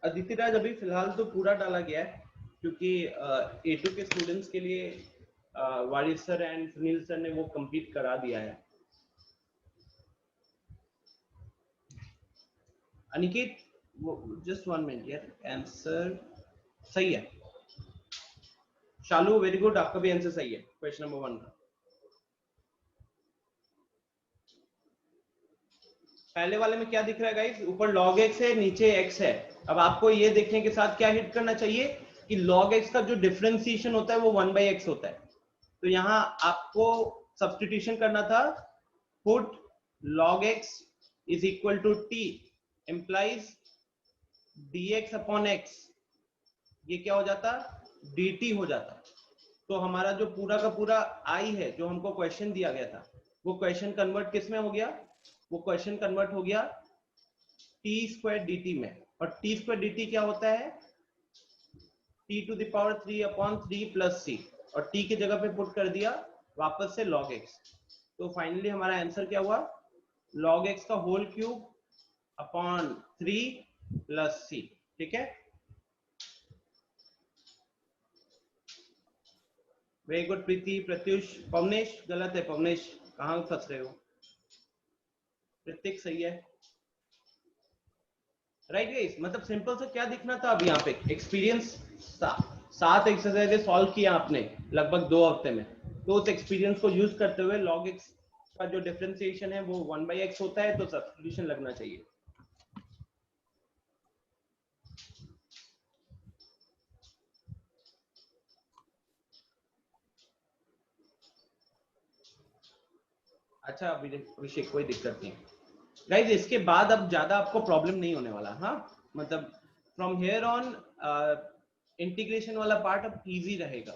S1: अदिति राज अभी फिलहाल तो पूरा डाला गया है, क्योंकि A2 के स्टूडेंट्स के लिए वारिस सर एंड सुनील सर ने वो कंप्लीट करा दिया है। अनिकेत जस्ट 1 मिनट यार, आंसर सही है। शालू वेरी गुड, आपका भी आंसर सही है क्वेश्चन नंबर 1 का। पहले वाले में क्या दिख रहा है गाइस, ऊपर log x है, नीचे x है। अब आपको ये देखने के साथ क्या हिट करना चाहिए कि log x का जो डिफरेंशिएशन होता है वो 1/x होता है। तो यहाँ आपको सब्स्टिट्यूशन करना था, put log x is equal to t implies dx upon x, ये क्या हो जाता, dt हो जाता। तो हमारा जो पूरा का पूरा i है जो हमको क्वेश्चन दिया गया था, वो क्वेश्चन कन्वर्ट किस में हो गया, वो क्वेश्चन कन्वर्ट हो गया t स्क्वायर dt में। और t स्क्वायर dt क्या होता है, t to the power 3 upon 3 plus c, और t की जगह पे पुट कर दिया वापस से log x। तो फाइनली हमारा आंसर क्या हुआ, log x का whole cube upon 3 plus c। ठीक है, वेरी गुड प्रीति, प्रत्युष, पवनेश गलत है, पवनेश कहाँ फंस रहे हो, ऋतिक सही है। राइट गाइस, मतलब सिंपल से क्या दिखना था अब यहाँ पे, एक्सपीरियंस 7 एक्सरसाइजेस सॉल्व किया आपने लगभग 2 हफ्ते में। तो उस एक्सपीरियंस को यूज करते हुए log x का जो डिफरेंशिएशन है वो 1/x होता है, तो सब्स्टिट्यूशन लगना चाहिए। अच्छा अभिषेक कोई दिक्कत नहीं गाइस, इसके बाद अब ज्यादा आपको प्रॉब्लम नहीं होने वाला। हाँ, मतलब फ्रॉम हियर ऑन इंटीग्रेशन वाला पार्ट अब इजी रहेगा,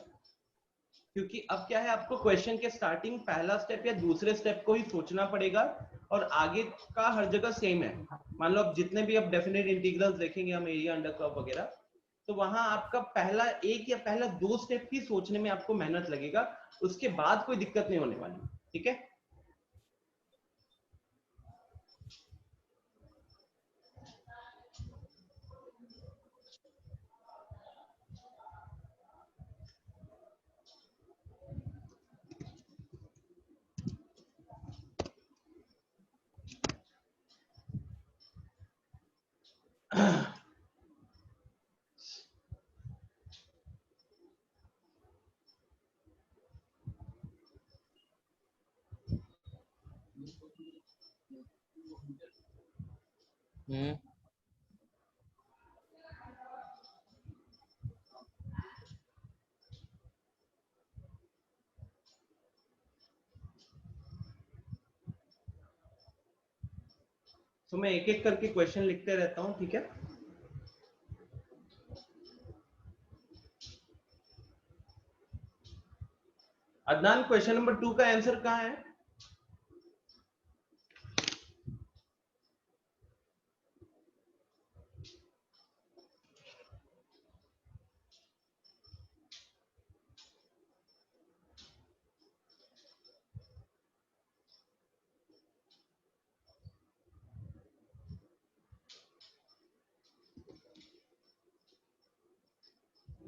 S1: क्योंकि अब क्या है, आपको क्वेश्चन के स्टार्टिंग पहला स्टेप या दूसरे स्टेप को ही सोचना पड़ेगा, और आगे का हर जगह सेम है। मान लो अब जितने भी अब डेफिनेट इंटीग्रल्स देखेंगे हम, एरिया अंडर कर्व वगैरह, तो वहां आपका पहला एक या पहला 2 स्टेप ही सोचने में आपको मेहनत लगेगा, उसके बाद कोई दिक्कत नहीं होने वाली। ठीक है, तो मैं एक एक करके क्वेश्चन लिखते रहता हूँ। ठीक है, अदनान क्वेश्चन नंबर 2 का आंसर कहाँ है,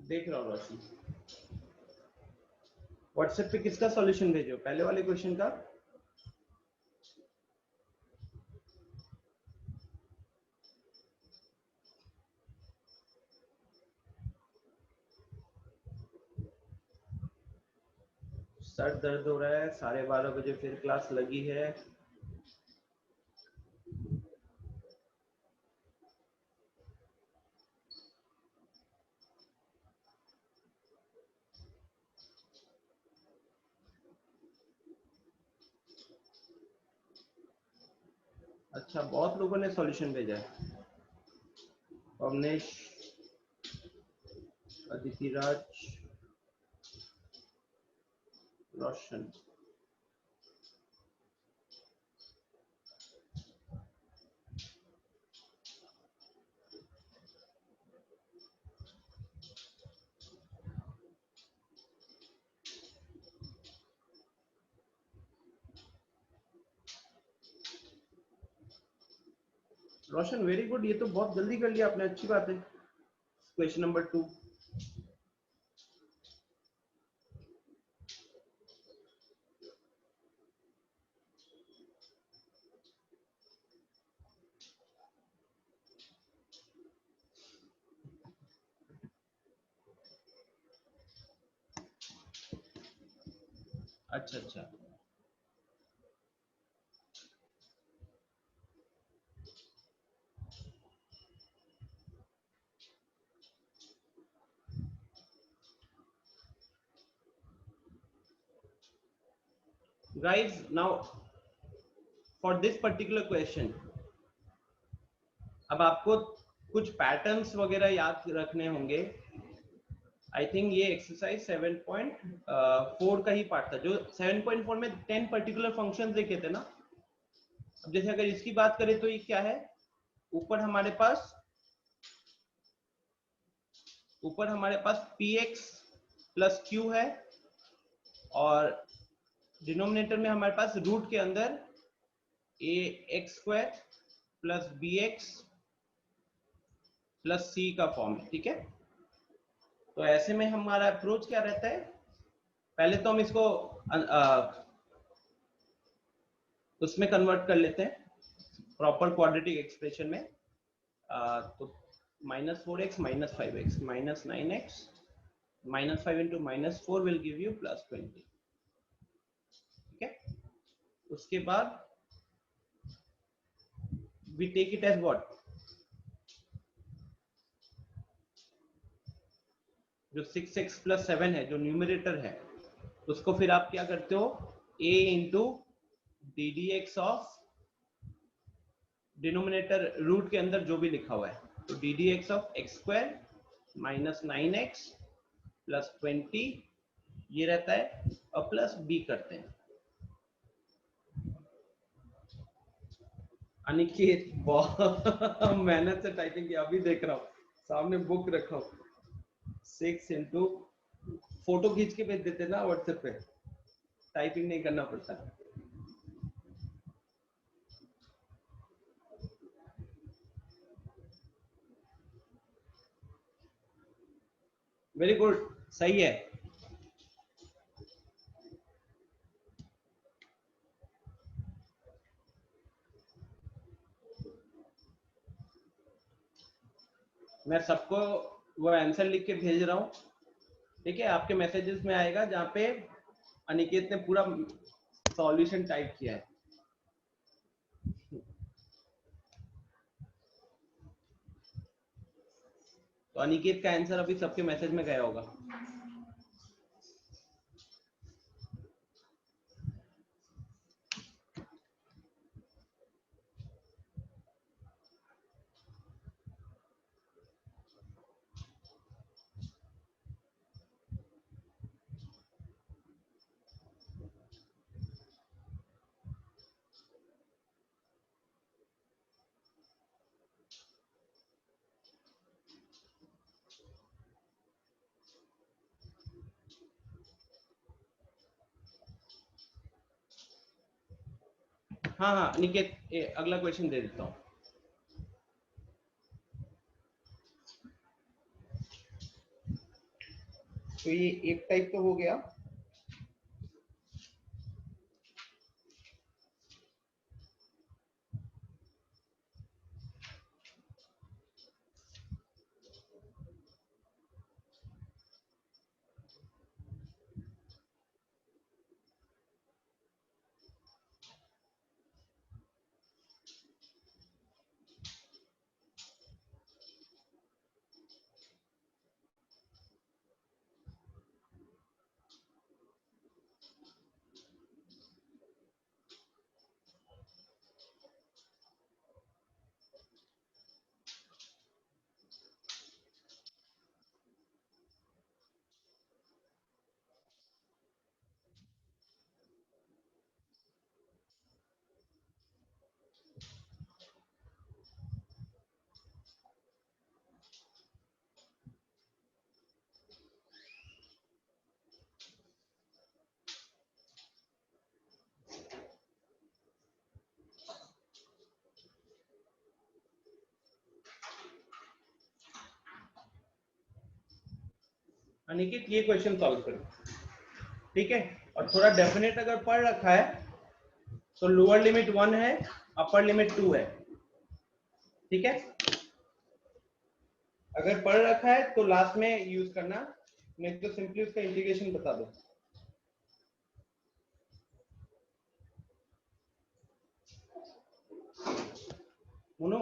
S1: देख रहा हूँ रोशनी। व्हाट्सएप पे किसका सॉल्यूशन भेजो, पहले वाले क्वेश्चन का। सर दर्द हो रहा है, 12:30 बजे फिर क्लास लगी है। अच्छा, बहुत लोगों ने सॉल्यूशन भेजा है, पवनेश, अदिति राज, रोशन। रोशन वेरी गुड, ये तो बहुत जल्दी कर लिया आपने, अच्छी बात है। Question number 2। अच्छा अच्छा, guys, now for this particular question, अब आपको कुछ पैटर्न्स वगैरह याद रखने होंगे। आई थिंक ये एक्सरसाइज 7.4 का ही पार्ट था, जो 7.4 में 10 पर्टिकुलर फंक्शंस देखे थे ना। अब जैसे अगर इसकी बात करें तो ये क्या है, ऊपर हमारे पास px प्लस q है, और डिनोमिनेटर में हमारे पास रूट के अंदर ax² plus bx plus c का फॉर्म है, ठीक है। तो ऐसे में हमारा अप्रोच क्या रहता है, पहले तो हम इसको उसमें कन्वर्ट कर लेते हैं प्रॉपर क्वाड्रेटिक एक्सप्रेशन में। तो -4x - 5x - 9x -5 into -4 will give you +20, ठीक है। उसके बाद we take it as what, जो 6x + 7 है, जो न्यूमरेटर है, उसको फिर आप क्या करते हो, a into ddx of denominator root के अंदर जो भी लिखा हुआ है, तो ddx of x² - 9x plus 20 ये रहता है, और प्लस b करते हैं। अनिकेत बहुत मेहनत से टाइपिंग किया, अभी देख रहा हूँ, सामने बुक रखा हूँ। 6 इंटू, फोटो खींच के भेज देते ना व्हाट्सएप पे, टाइपिंग नहीं करना पड़ता। वेरी गुड, सही है। मैं सबको वो आंसर लिख के भेज रहा हूँ, ठीक है। आपके मैसेजेस में आएगा जहाँ पे अनिकेत ने पूरा सॉल्यूशन टाइप किया है। तो अनिकेत का आंसर अभी सबके मैसेज में गया होगा। हाँ हाँ अनिकेत, अगला क्वेश्चन दे देता हूँ। तो ये एक टाइप तो हो गया। अनिकेत ये क्वेश्चन सॉल्व करो, ठीक है। और थोड़ा डेफिनेट अगर पढ़ रखा है तो लोअर लिमिट 1 है, अपर लिमिट 2 है, ठीक है। अगर पढ़ रखा है तो लास्ट में यूज करना, नहीं तो सिंपली उसका इंटीग्रेशन बता दो। मोनू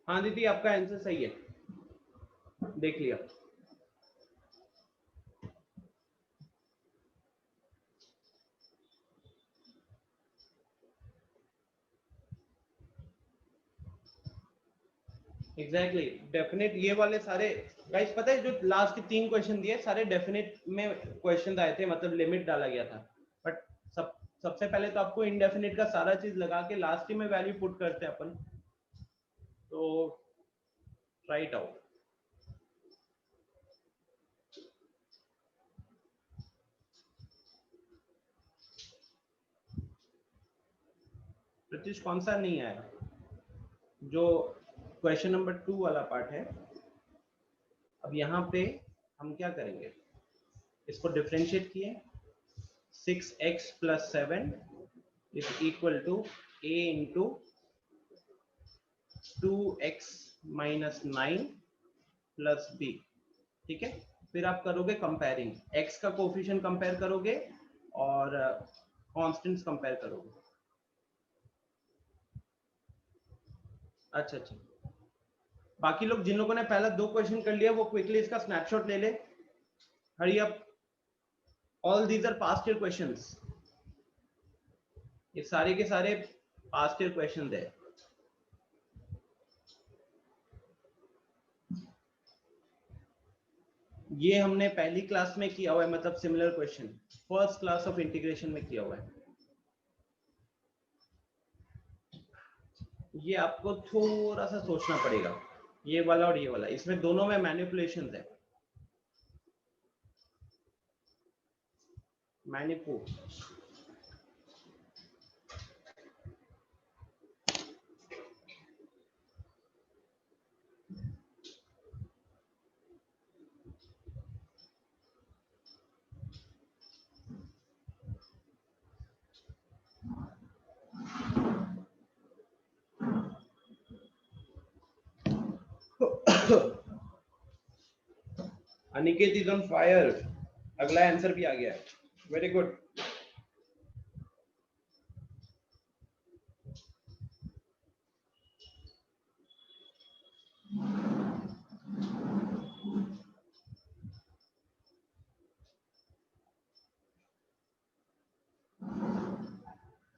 S1: हाँ दीदी आपका आंसर सही है, देख लिया। एग्जैक्टली डेफिनेट ये वाले सारे गाइस, पता है जो लास्ट के 3 क्वेश्चन दिए सारे डेफिनेट में क्वेश्चन आए थे, मतलब लिमिट डाला गया था। बट सबसे पहले तो आपको इनडेफिनेट का सारा चीज लगा के लास्ट ही में वैल्यू पुट करते हैं अपन, तो ट्राई इट आउट। प्रत्युष कौन सा नहीं आया? जो क्वेश्चन नंबर 2 वाला पार्ट है। अब यहाँ पे हम क्या करेंगे, इसको डिफरेंशिएट किए, 6x plus 7 is equal to a into 2x minus 9 plus b, ठीक है। फिर आप करोगे कंपेयरिंग, x का कोफिशिएंट कंपेयर करोगे और कांस्टेंट्स कंपेयर करोगे। अच्छा अच्छा, बाकी लोग जिन लोगों ने पहला 2 क्वेश्चन कर लिया वो क्विकली इसका स्नैपशॉट ले ले। Hurry up, all these are past year questions, ये सारे के सारे पास्ट ईयर क्वेश्चंस है। ये हमने पहली क्लास में किया हुआ है, मतलब similar question first class of integration में किया हुआ है। ये आपको थोड़ा सा सोचना पड़ेगा। ये वाला और ये वाला, इसमें दोनों में मैनिपुलेशन है। मैनिपू अनिकेत इज ऑन फायर, अगला आंसर भी आ गया, वेरी गुड।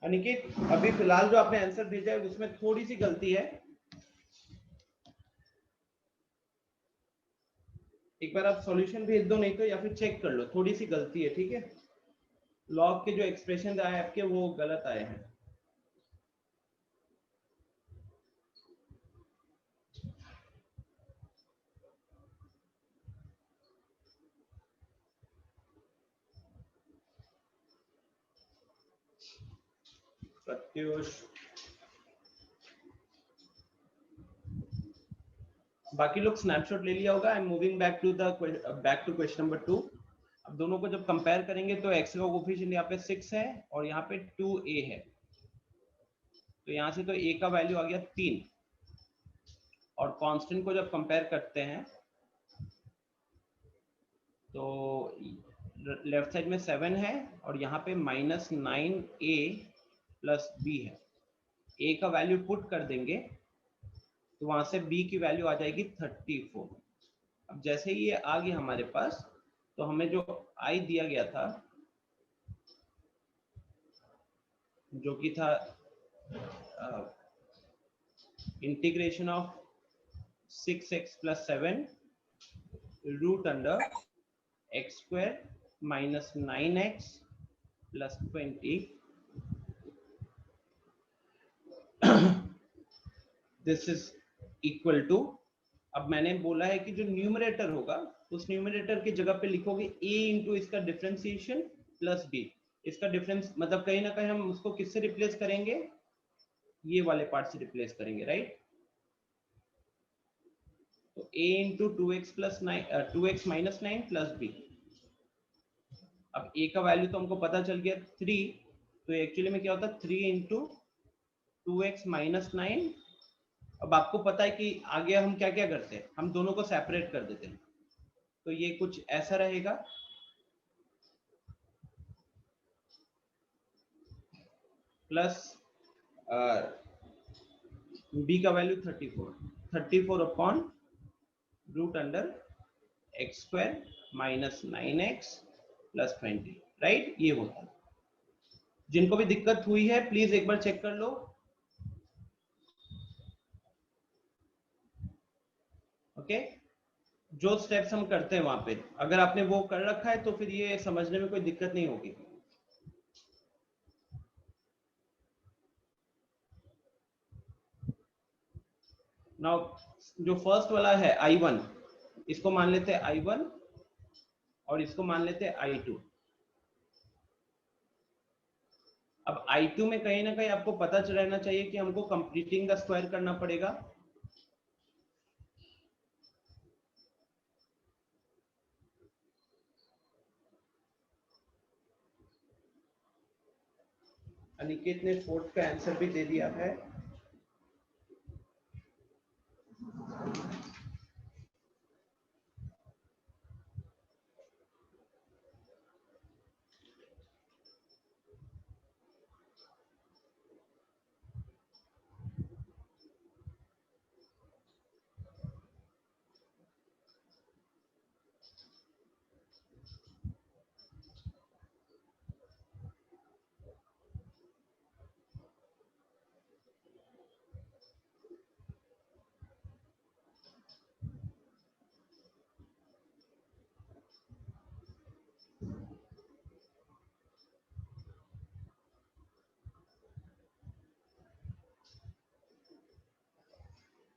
S1: अनिकेत अभी फिलहाल जो आपने आंसर भेजा है उसमें थोड़ी सी गलती है, एक बार आप सॉल्यूशन भेज दो, नहीं तो या फिर चेक कर लो, थोड़ी सी गलती है, ठीक है। लॉग के जो एक्सप्रेशन आए आपके वो गलत आए हैं। प्रत्युष, बाकी लोग स्नैपशॉट ले लिया होगा। I am moving back to question number 2। अब दोनों को जब कंपेयर करेंगे तो x का कोफिशिएंट यहाँ पे 6 है और यहाँ पे 2a है, तो यहाँ से तो a का वैल्यू आ गया 3, और कांस्टेंट को जब कंपेयर करते हैं तो लेफ्ट साइड में 7 है और यहाँ पे -9a प्लस b है। a का वैल्यू पुट कर देंगे तो वहां से b की वैल्यू आ जाएगी 34। अब जैसे ही ये आ गया हमारे पास, तो हमें जो i दिया गया था जो कि था integration of 6x plus 7 root under x square minus 9x plus 20, this is equal to, अब मैंने बोला है कि जो न्यूमरेटर होगा उस न्यूमरेटर की जगह पे लिखोगे a इंटू इसका डिफरेंशिएशन प्लस b। इसका डिफरेंस मतलब कहीं ना कहीं हम उसको किससे रिप्लेस करेंगे, ये वाले पार्ट से रिप्लेस करेंगे, राइट। तो a into 2x plus 9 2x minus 9 plus b। अब a का वैल्यू तो हमको पता चल गया 3, तो एक्चुअली में क्या होता है 3 इंटू 2x माइनस 9। अब आपको पता है कि आगे हम क्या क्या करते हैं, हम दोनों को सेपरेट कर देते हैं, तो ये कुछ ऐसा रहेगा। प्लस b का value 34 upon root under x square minus 9x plus 20, right. ये होता है। जिनको भी दिक्कत हुई है प्लीज एक बार चेक कर लो। ओके, जो स्टेप्स हम करते हैं वहां पे अगर आपने वो कर रखा है तो फिर ये समझने में कोई दिक्कत नहीं होगी। नाउ जो फर्स्ट वाला है I1, इसको मान लेते हैं I1 और इसको मान लेते हैं I2। अब I2 में कहीं ना कहीं आपको पता चल रहना चाहिए कि हमको कंप्लीटिंग द स्क्वायर करना पड़ेगा। अनिकेत ने 4th का आंसर भी दे दिया है।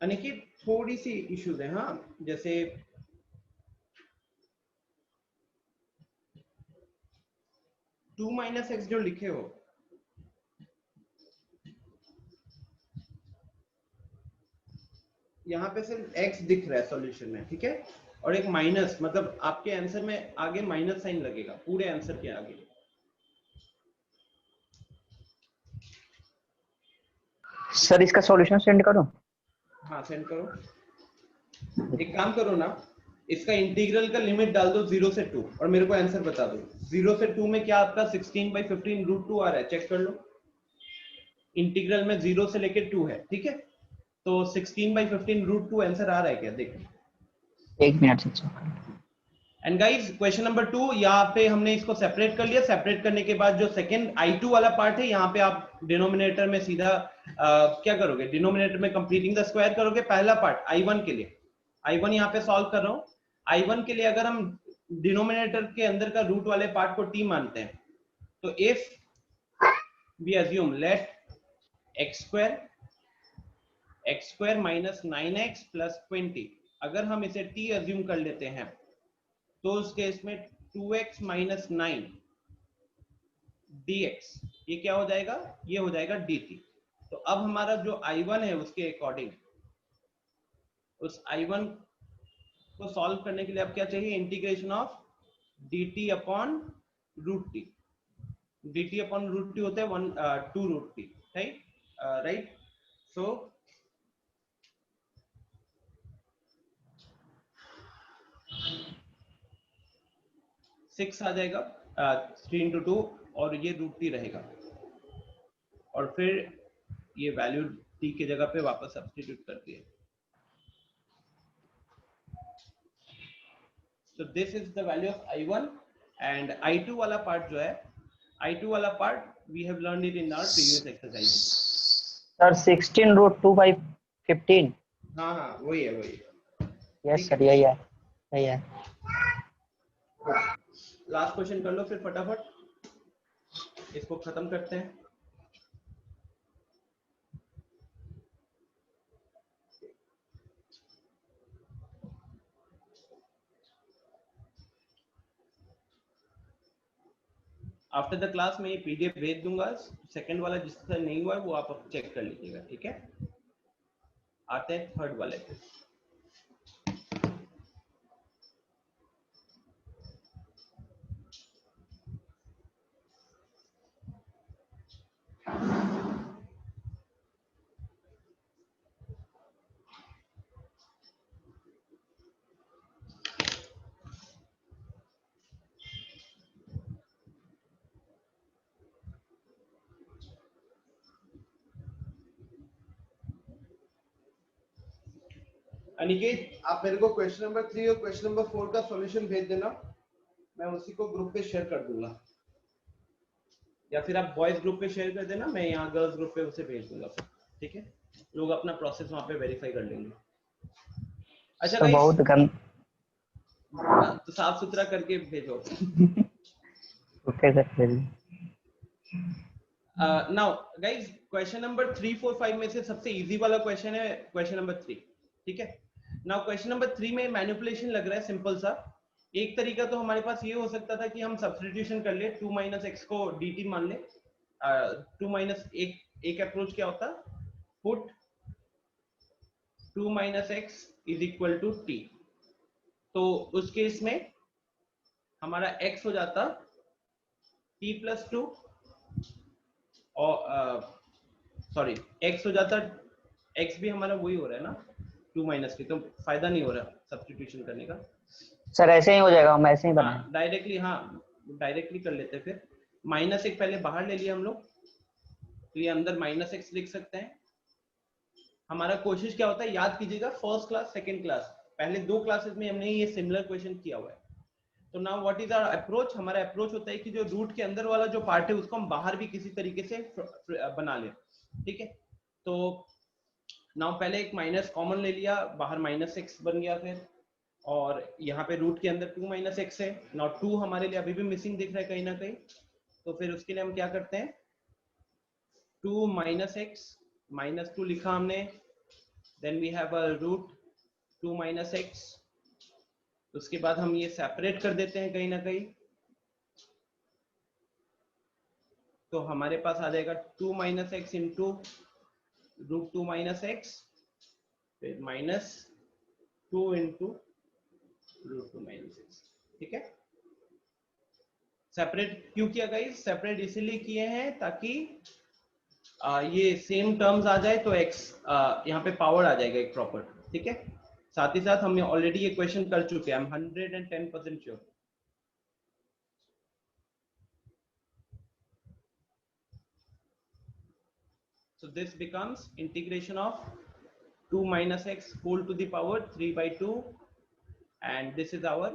S1: अनिकेत थोड़ी सी इश्यूज है, हाँ, जैसे टू माइनस एक्स जो लिखे हो, यहाँ पे सिर्फ x दिख रहा है सॉल्यूशन में, ठीक है, और एक माइनस, मतलब आपके आंसर में आगे माइनस साइन लगेगा पूरे आंसर के आगे।
S3: सर इसका सॉल्यूशन सेंड करो।
S1: हाँ सेंड करो। एक काम करो ना, इसका इंटीग्रल का लिमिट डाल दो 0 से 2 और मेरे को आंसर बता दो। 0 से 2 में क्या आपका 16/15 √2 आ रहा है, चेक कर लो। इंटीग्रल में 0 से लेके 2 है, ठीक है, तो 16/15 √2 आंसर आ रहा है क्या, देखो।
S3: एक मिनट से check.
S1: And guys question number 2, यहाँ पे हमने इसको सेपरेट कर लिया। सेपरेट करने के बाद जो सेकंड I2 वाला पार्ट है, यहाँ पे आप डिनोमिनेटर में सीधा क्या करोगे, डिनोमिनेटर में कंप्लीटिंग द स्क्वायर करोगे। पहला पार्ट I1 के लिए, I1 यहाँ पे सॉल्व कर रहा हूँ। I1 के लिए अगर हम डिनोमिनेटर के अंदर का रूट वाले पार्ट को t मानते हैं, तो if we assume let x square minus 9x plus 20, अगर हम इसे t अज्यूम कर लेते हैं, तो उस केस में 2x minus 9 dx, ये क्या हो जाएगा, ये हो जाएगा dt। तो अब हमारा जो I1 है उसके अकॉर्डिंग, उस I1 को सॉल्व करने के लिए अब क्या चाहिए, integration of dt upon root t. dt upon root t होता है 2 root t, right. So six आ जाएगा 3 × 2 और ये रूट टी रहेगा, और फिर ये वैल्यू टी के जगह पे वापस सब्स्टिट्यूट कर दिए। So this is the value of I1, and I2 वाला पार्ट जो है, I2 वाला part we have learned it in our previous exercise.
S3: Sir 16 √2/15।
S1: हाँ हाँ वही है, वही है।
S3: यस सर, यही है, यही है।
S1: लास्ट क्वेश्चन कर लो फिर फटाफट, इसको खत्म करते हैं। आफ्टर द क्लास में ये पीडीएफ भेज दूंगा। सेकंड वाला जिससे नहीं हुआ है वो आप चेक कर लीजिएगा, ठीक है। आते हैं थर्ड वाले पे। अनिकेत, आप मेरे को क्वेश्चन नंबर 3 और क्वेश्चन नंबर 4 का सॉल्यूशन भेज देना, मैं उसी को ग्रुप पे शेयर कर दूंगा, या फिर आप बॉयज ग्रुप पे शेयर कर देना, मैं यहाँ गर्ल्स ग्रुप पे उसे भेज दूंगा, ठीक है। लोग अपना प्रोसेस वहां पे वेरीफाई कर लेंगे। अच्छा
S3: तो बहुत गंद,
S1: तो साफ सुथरा करके भेजो।
S3: Okay sir.
S1: Now guys question number 3, 4, 5 में से सबसे इजी वाला क्वेश्चन है क्वेश्चन नंबर 3, ठीक है। नाउ क्वेश्चन नंबर 3 में मैनिपुलेशन लग रहा है सिंपल सा। एक तरीका तो हमारे पास ये हो सकता था कि हम सब्स्टिट्यूशन कर ले, 2 - x को dt मान ले। 2 - एक अप्रोच क्या होता, put 2 - x is equal to t। तो उस केस में हमारा x हो जाता t + 2, और सॉरी x हो जाता, x भी हमारा वही हो रहा है ना 2 - t, तो फायदा नहीं हो रहा सब्स्टिट्यूशन करने का।
S3: सर ऐसे ही हो जाएगा, हम ऐसे ही बनाएं।
S1: डायरेक्टली, हाँ डायरेक्टली कर लेते हैं। फिर -1 पहले बाहर ले लिया हम लोग, तो ये अंदर -x लिख सकते हैं। हमारा कोशिश क्या होता है, याद कीजिएगा, फर्स्ट क्लास सेकंड क्लास, पहले 2 क्लासेस में हमने ये सिमिलर क्वेश्चन किया हुआ है। तो now what is our approach, हमारा अप्रोच होता है कि जो रूट के अंदर वाला जो पार्ट है उसको हम बाहर भी किसी तरीके से बना लें, ठीक है। तो नाउ पहले एक माइनस कॉमन ले लिया, बाहर -x बन गया फिर, और यहाँ पे रूट के अंदर 2 - x है। नाउ 2 हमारे लिए अभी भी मिसिंग दिख रहा है कहीं ना कहीं, तो फिर उसके लिए हम क्या करते हैं, 2 - x -2 लिखा हमने, then we have a root 2 minus x, उसके बाद हम ये सेपरेट कर देते हैं कहीं ना कहीं, तो हमारे पास आ जाएगा 2 minus x into root 2 minus x, फिर minus 2 into root 2 minus x. ठीक है, सेपरेट क्यों किया गाइस? सेपरेट इसीलिए किए हैं ताकि ये सेम टर्म्स आ जाए तो x यहाँ पे पावर आ जाएगा एक प्रॉपर। ठीक है, साथ ही साथ हमने ऑलरेडी ये क्वेश्चन कर चुके हैं, I'm 110% sure. So this becomes integration of 2 minus x whole to the power 3 by 2, and this is our,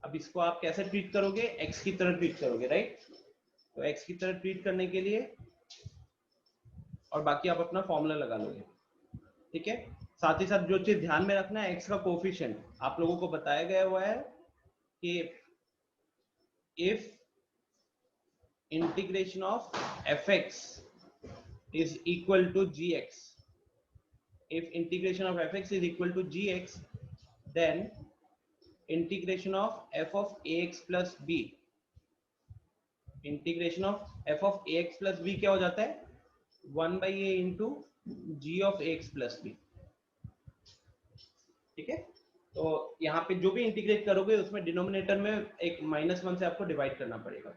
S1: अब इसको आप कैसे ट्रीट करोगे? x की तरह ट्रीट करोगे, राइट? तो x की तरह ट्रीट करने के लिए और बाकी आप अपना फॉर्मूला लगा लोगे। ठीक है, साथ ही साथ जो चीज ध्यान में रखना है, x का कोफिशिएंट आप लोगों को बताया गया हुआ है कि if integration of fx is equal to gx, if integration of fx is equal to gx, then integration of f of ax plus b, integration of f of ax plus b क्या हो जाता है? 1 by a into g of ax plus b। ठीक है, तो यहाँ पे जो भी इंटीग्रेट करोगे उसमें डिनोमिनेटर में एक -1 से आपको डिवाइड करना पड़ेगा।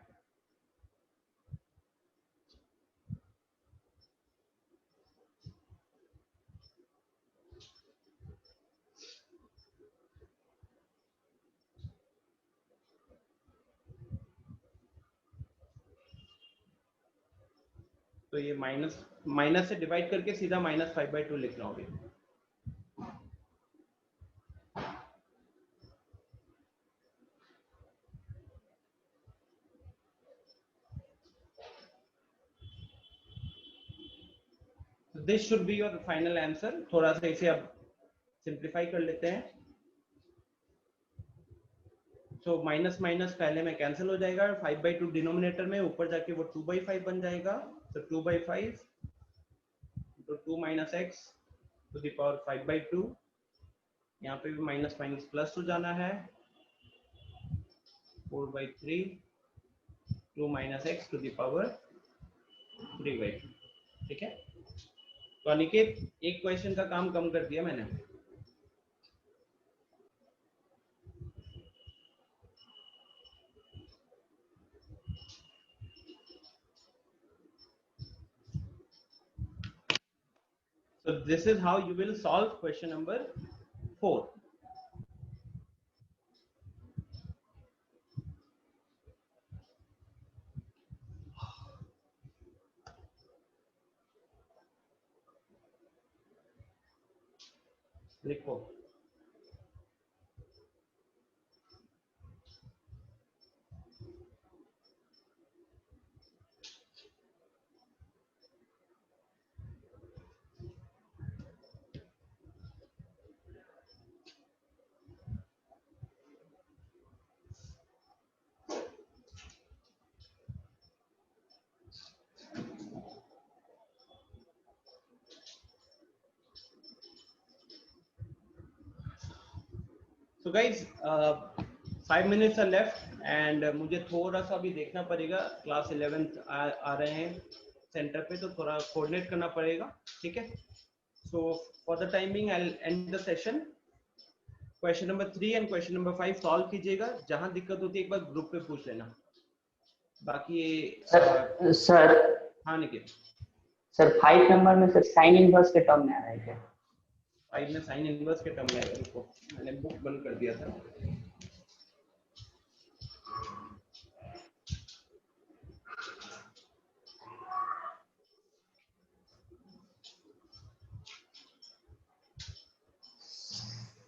S1: तो ये माइनस से डिवाइड करके सीधा -5/2 लिखना होगा। This should be your final answer. थोड़ा सा इसे अब सिंप्लीफाई कर लेते हैं। सो माइनस माइनस पहले में कैंसिल हो जाएगा, 5/2 डिनोमिनेटर में, ऊपर जाके वो 2/5 बन जाएगा। तो 2/5 तो 2 minus x to the power 5/2, यहाँ पे भी माइनस माइनस प्लस हो जाना है, 4/3 2 minus x to the power 3/2। ठीक है, तो अनिकेत एक क्वेश्चन का काम कम कर दिया मैंने। So this is how you will solve question number 4. लिखो। So guys, 5 minutes are left and मुझे थोड़ा सा भी देखना पड़ेगा, क्लास 11th आ रहे हैं सेंटर पे, तो थोड़ा कोऑर्डिनेट करना पड़ेगा। ठीक है, so for the time being I'll end the session. Question number 3 and question number 5 solve कीजिएगा, जहां दिक्कत होती है एक बार ग्रुप पे पूछ लेना। बाकी
S3: सर
S1: हाँ निखिल
S3: सर 5 नंबर में सर साइन इनवर्स के टर्म में आ रहा है क्या?
S1: 5 में साइन इनवर्स के टर्म में आएगा। रुको, मैंने बुक बंद कर दिया था।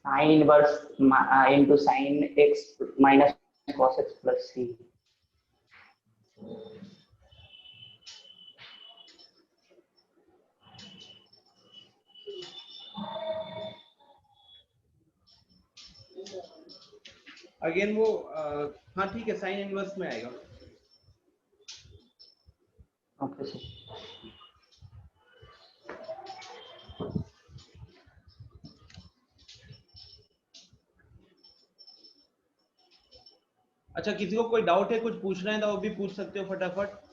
S3: Sine inverse into sine x minus cos x plus c।
S1: Again वो हाँ ठीक है, साइन इनवर्स में आएगा।
S3: Okay sir.
S1: अच्छा, किसी को कोई डाउट है, कुछ पूछना है तो वो भी पूछ सकते हो फटाफट।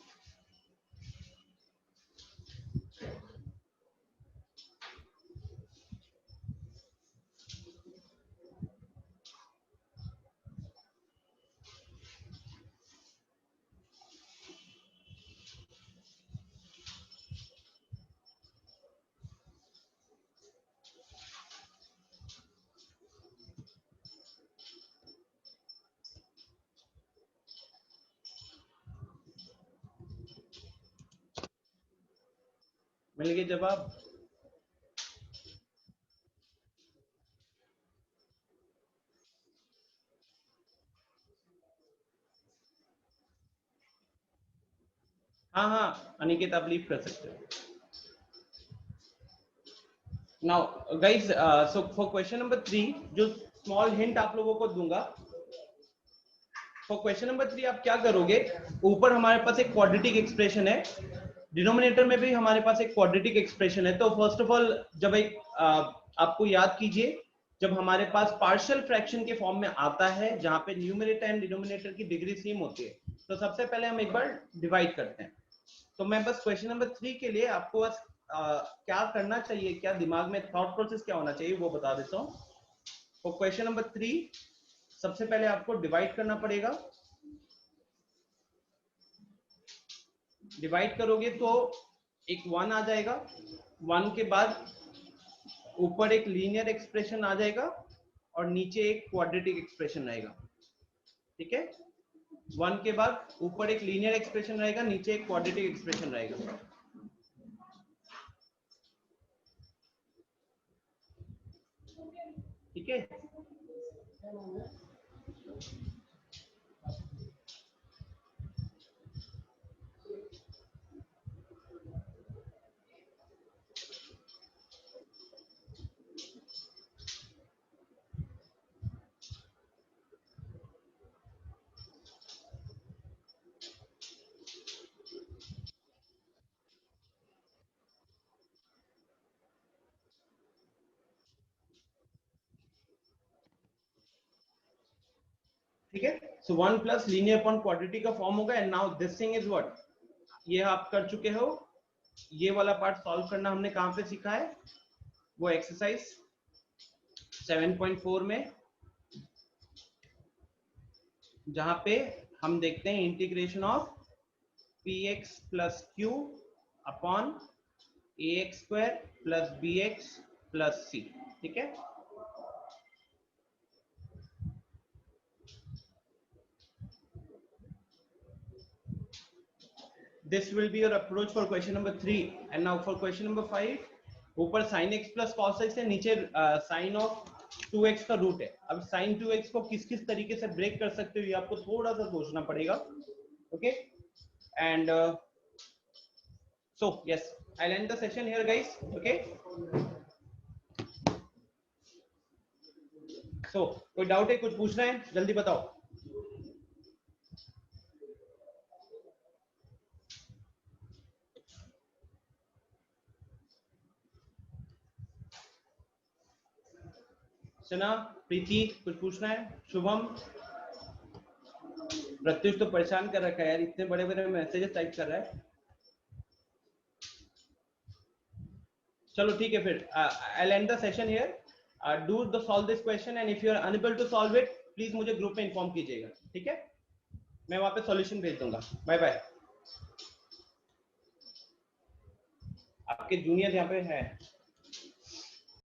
S1: मिल गए जवाब? हाँ हाँ अनिकेत, आप लीव कर सकते हो। Now guys, so for question number 3, जो स्मॉल हिंट आप लोगों को दूंगा, फॉर क्वेश्चन नंबर 3 आप क्या करोगे, ऊपर हमारे पास एक क्वाड्रेटिक एक्सप्रेशन है, डिनोमिनेटर में भी हमारे पास एक क्वाड्रेटिक एक्सप्रेशन है। तो फर्स्ट ऑफ ऑल जब एक आपको याद कीजिए, जब हमारे पास पार्शियल फ्रैक्शन के फॉर्म में आता है जहां पे न्यूमरेटर एंड डिनोमिनेटर की डिग्री सेम होती है, तो सबसे पहले हम एक बार डिवाइड करते हैं। तो मैं बस क्वेश्चन नंबर 3 के लिए आपको बस क्या करना चाहिए, क्या दिमाग में थॉट प्रोसेस क्या होना चाहिए वो बता देता हूँ। तो क्वेश्चन नंबर 3, सबसे पहले आपको डिवाइड करना पड़ेगा। डिवाइड करोगे तो एक 1 आ जाएगा, 1 के बाद ऊपर एक लीनियर एक्सप्रेशन आ जाएगा और नीचे एक क्वाड्रेटिक एक्सप्रेशन रहेगा। ठीक है, 1 के बाद ऊपर एक लीनियर एक्सप्रेशन रहेगा, नीचे एक क्वाड्रेटिक एक्सप्रेशन रहेगा। ठीक है, ठीक है। सो 1 प्लस लीनियर अपॉन क्वाड्रेटिक का फॉर्म होगा। And now this thing is what, ये आप कर चुके हो। ये वाला पार्ट सॉल्व करना हमने कहां पे सीखा है, वो एक्सरसाइज 7.4 में, जहां पे हम देखते हैं integration of px plus Q upon ax square plus bx plus c। ठीक है, this will be your approach for question number 3। and now for question number 5, ऊपर sin x plus cos x है, नीचे sin of 2x का root है। अब sin 2x को किस किस तरीके से ब्रेक कर सकते हो ये आपको थोड़ा सा सोचना पड़ेगा। Okay, and so yes, I'll end the session here guys। okay, so कोई डाउट है, कुछ पूछना है, जल्दी बताओ। सना, प्रीति, कुछ पूछना है? शुभम, प्रत्युष तो परेशान कर रखा है यार, इतने बड़े बड़े मैसेजेस टाइप कर रहा है। चलो ठीक है फिर, I'll end the session here। Do the solve this question and if you are unable to solve it, please मुझे ग्रुप में इन्फॉर्म कीजिएगा। ठीक है, मैं वहां पे सॉल्यूशन भेज दूंगा। Bye bye. आपके जूनियर यहाँ पे है।